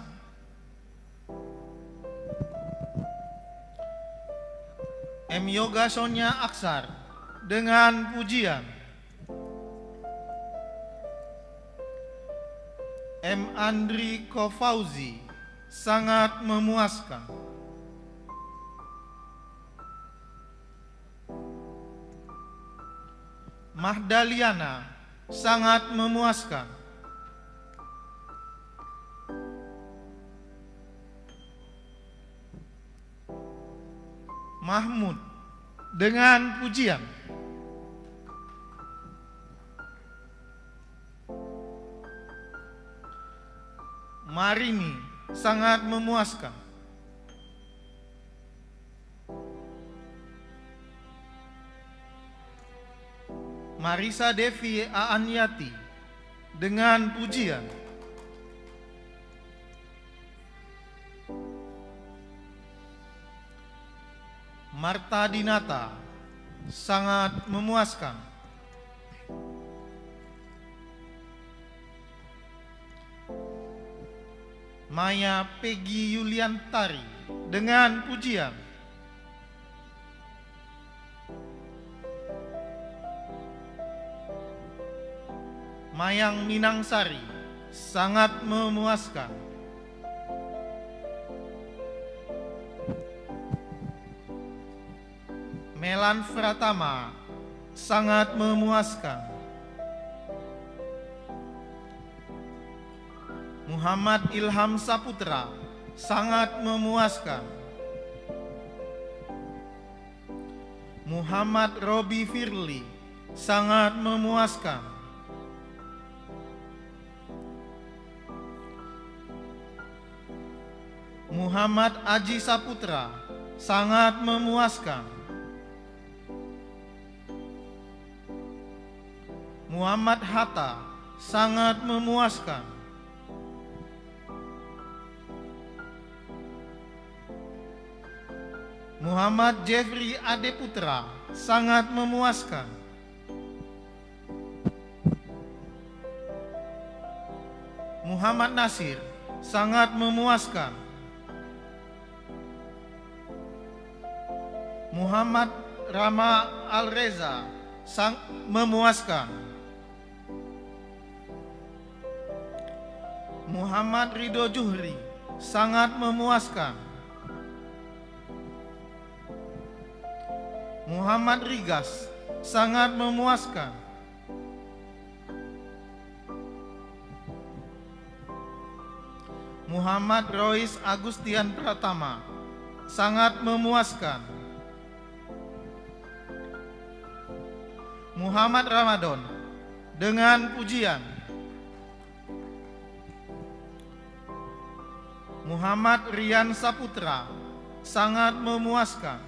M. Yogasonya Aksar, dengan pujian. M. Andri Kofauzi, sangat memuaskan. Mahdaliana, sangat memuaskan. Mahmud, dengan pujian. Marini, sangat memuaskan. Marisa Devi Aanyati, dengan pujian. Marta Dinata, sangat memuaskan. Maya Peggy Yuliantari, dengan pujian. Mayang Minangsari, sangat memuaskan. Melan Pratama, sangat memuaskan. Muhammad Ilham Saputra, sangat memuaskan. Muhammad Robi Firly, sangat memuaskan. Muhammad Aji Saputra, sangat memuaskan. Muhammad Hatta, sangat memuaskan. Muhammad Jeffrey Adeputra, sangat memuaskan. Muhammad Nasir, sangat memuaskan. Muhammad Rama Al-Reza, memuaskan. Muhammad Ridho Juhri, sangat memuaskan. Muhammad Rigas, sangat memuaskan. Muhammad Rois Agustian Pratama, sangat memuaskan. Muhammad Ramadan, dengan pujian. Muhammad Rian Saputra, sangat memuaskan.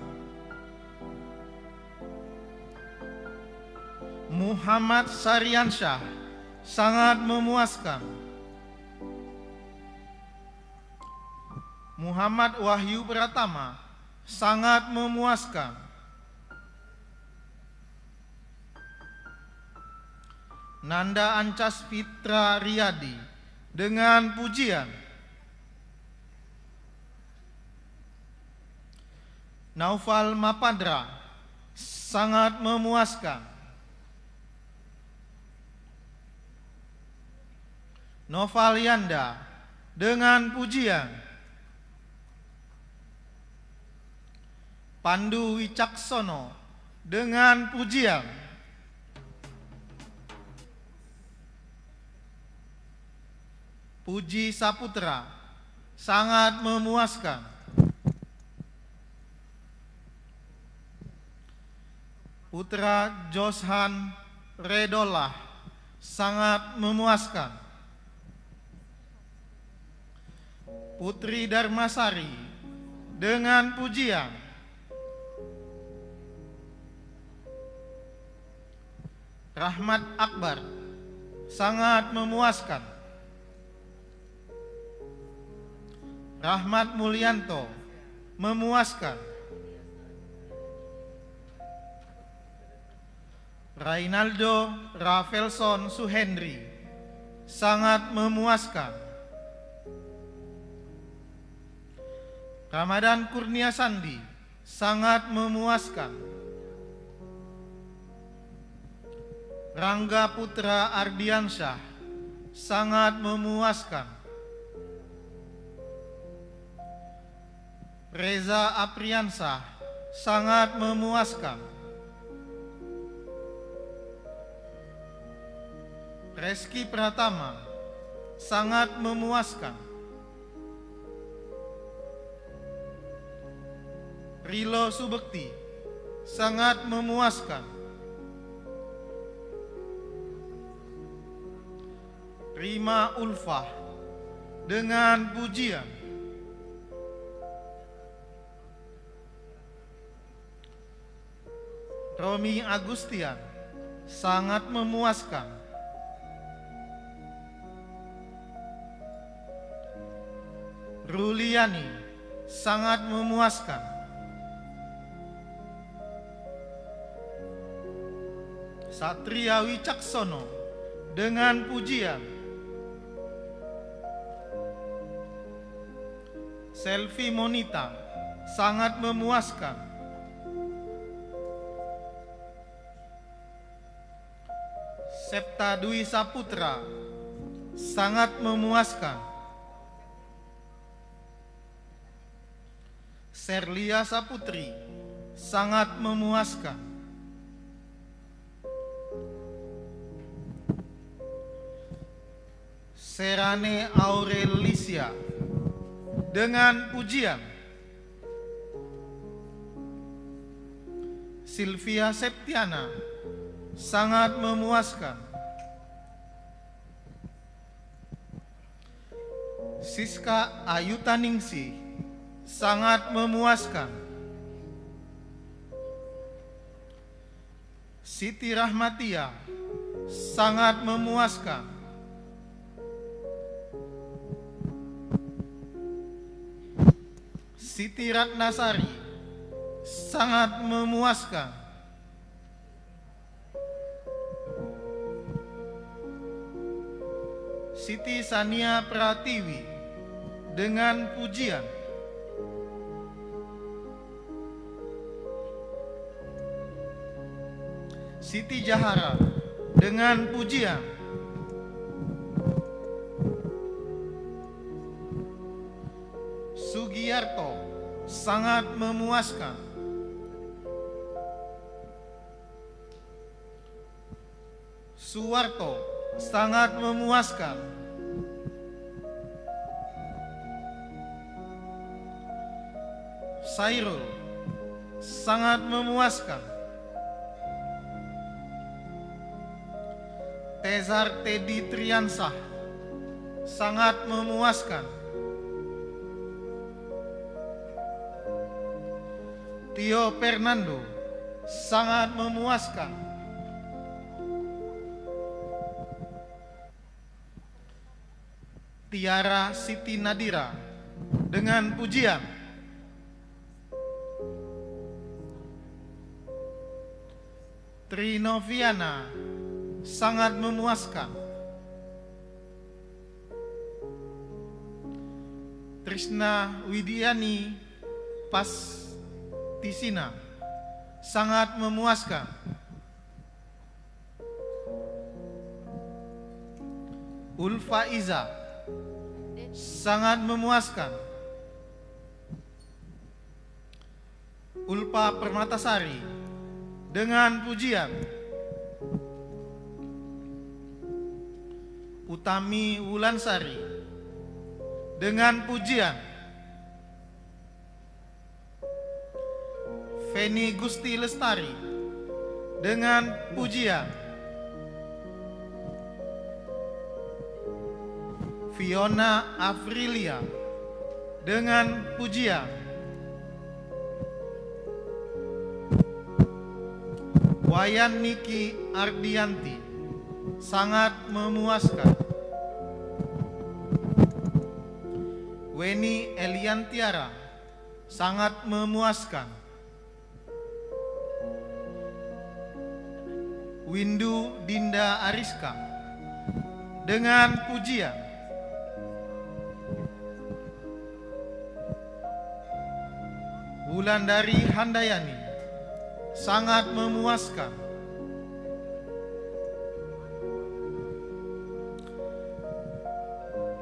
Muhammad Saryansyah, sangat memuaskan. Muhammad Wahyu Pratama, sangat memuaskan. Nanda Ancas Fitra Riyadi, dengan pujian. Naufal Mapadra, sangat memuaskan. Novalianda dengan pujian. Pandu Wicaksono dengan pujian. Puji Saputra sangat memuaskan. Putra Joshan Redollah sangat memuaskan. Putri Darmasari dengan pujian. Rahmat Akbar sangat memuaskan. Rahmat Mulyanto memuaskan. Rainaldo Rafelson Suhendri sangat memuaskan. Ramadan Kurnia Sandi sangat memuaskan. Rangga Putra Ardiansyah sangat memuaskan. Reza Apriansah sangat memuaskan. Reski Pratama sangat memuaskan. Rilo Subekti sangat memuaskan. Rima Ulfah dengan pujian. Romi Agustian sangat memuaskan. Ruliani sangat memuaskan. Satria Wicaksono dengan pujian. Selvi Monita sangat memuaskan. Septa Dwi Saputra sangat memuaskan. Serlia Saputri sangat memuaskan. Serane Aurelisia dengan pujian. Silvia Septiana sangat memuaskan. Siska Ayutaningsih sangat memuaskan. Siti Rahmatia sangat memuaskan. Siti Ratnasari sangat memuaskan. Siti Sania Pratiwi dengan pujian. Siti Jahara dengan pujian. Sugiyarto sangat memuaskan. Suwarto sangat memuaskan. Sairul sangat memuaskan. Tezar Teddy Triansah sangat memuaskan. Tio Fernando sangat memuaskan. Tiara Siti Nadira dengan pujian. Trinoviana sangat memuaskan. Trisna Widiani Pastisina sangat memuaskan. Ulfa Iza, sangat memuaskan. Ulfa Permatasari, dengan pujian. Utami Wulansari, dengan pujian. Feni Gusti Lestari, dengan pujian. Fiona Afrilia, dengan pujian. Wayan Niki Ardianti, sangat memuaskan. Weni Eliantiara, sangat memuaskan. Windu Dinda Ariska, dengan pujian. Wulandari Handayani, sangat memuaskan.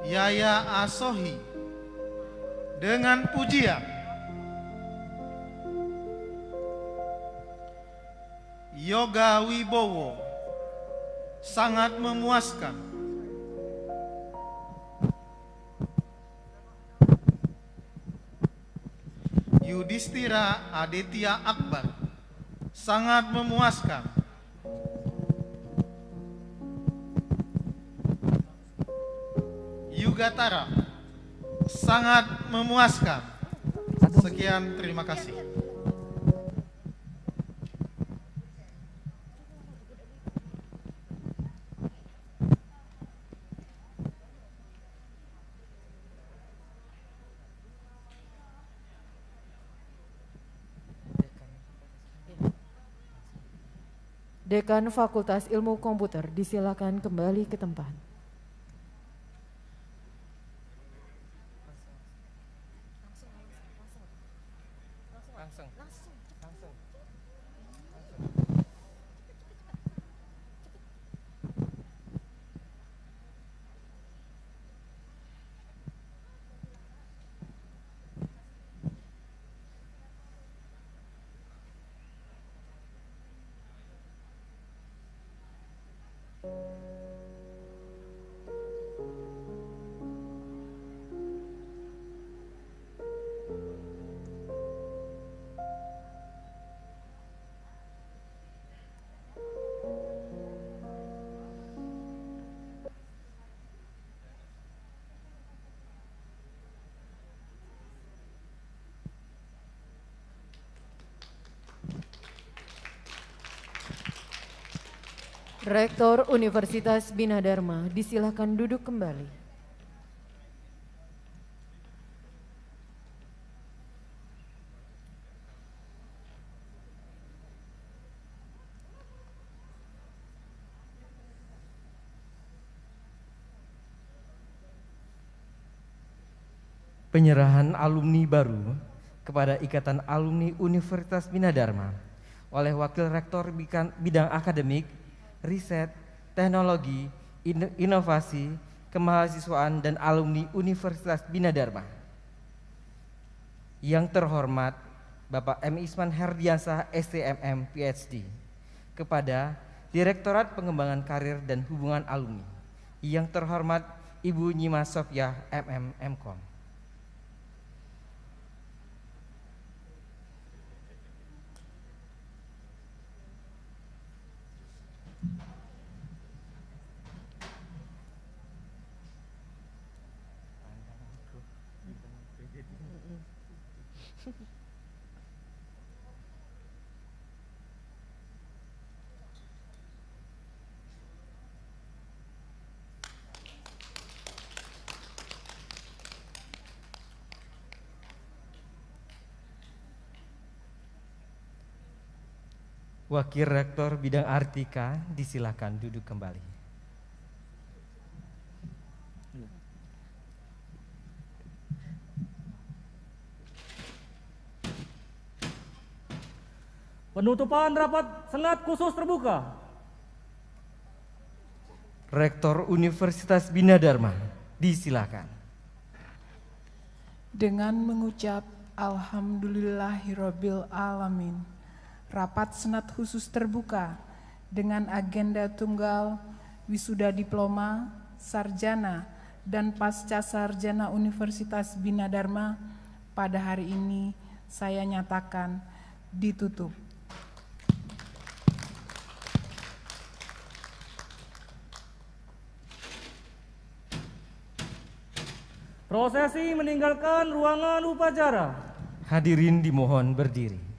Yaya Asohi, dengan pujian. Yoga Wibowo, sangat memuaskan. Yudhistira Aditya Akbar, sangat memuaskan. Yugatara, sangat memuaskan. Sekian, terima kasih. Dekan Fakultas Ilmu Komputer disilakan kembali ke tempat. Rektor Universitas Bina Dharma disilakan duduk kembali. Penyerahan alumni baru kepada Ikatan Alumni Universitas Bina Dharma oleh Wakil Rektor Bidang Akademik, Riset, Teknologi, Inovasi, Kemahasiswaan dan alumni Universitas Bina Dharma. Yang terhormat Bapak M. Isman Herdiansah, STMM, PhD, kepada Direktorat Pengembangan Karir dan Hubungan Alumni. Yang terhormat Ibu Nyima Sofia, MM, MKom. Wakil Rektor Bidang Artika disilakan duduk kembali. Penutupan rapat Senat khusus terbuka. Rektor Universitas Bina Dharma, disilakan. Dengan mengucap Alhamdulillahirabbil alamin, rapat senat khusus terbuka dengan agenda tunggal wisuda diploma, sarjana, dan pasca sarjana Universitas Bina Dharma pada hari ini saya nyatakan ditutup. Prosesi meninggalkan ruangan upacara. Hadirin dimohon berdiri.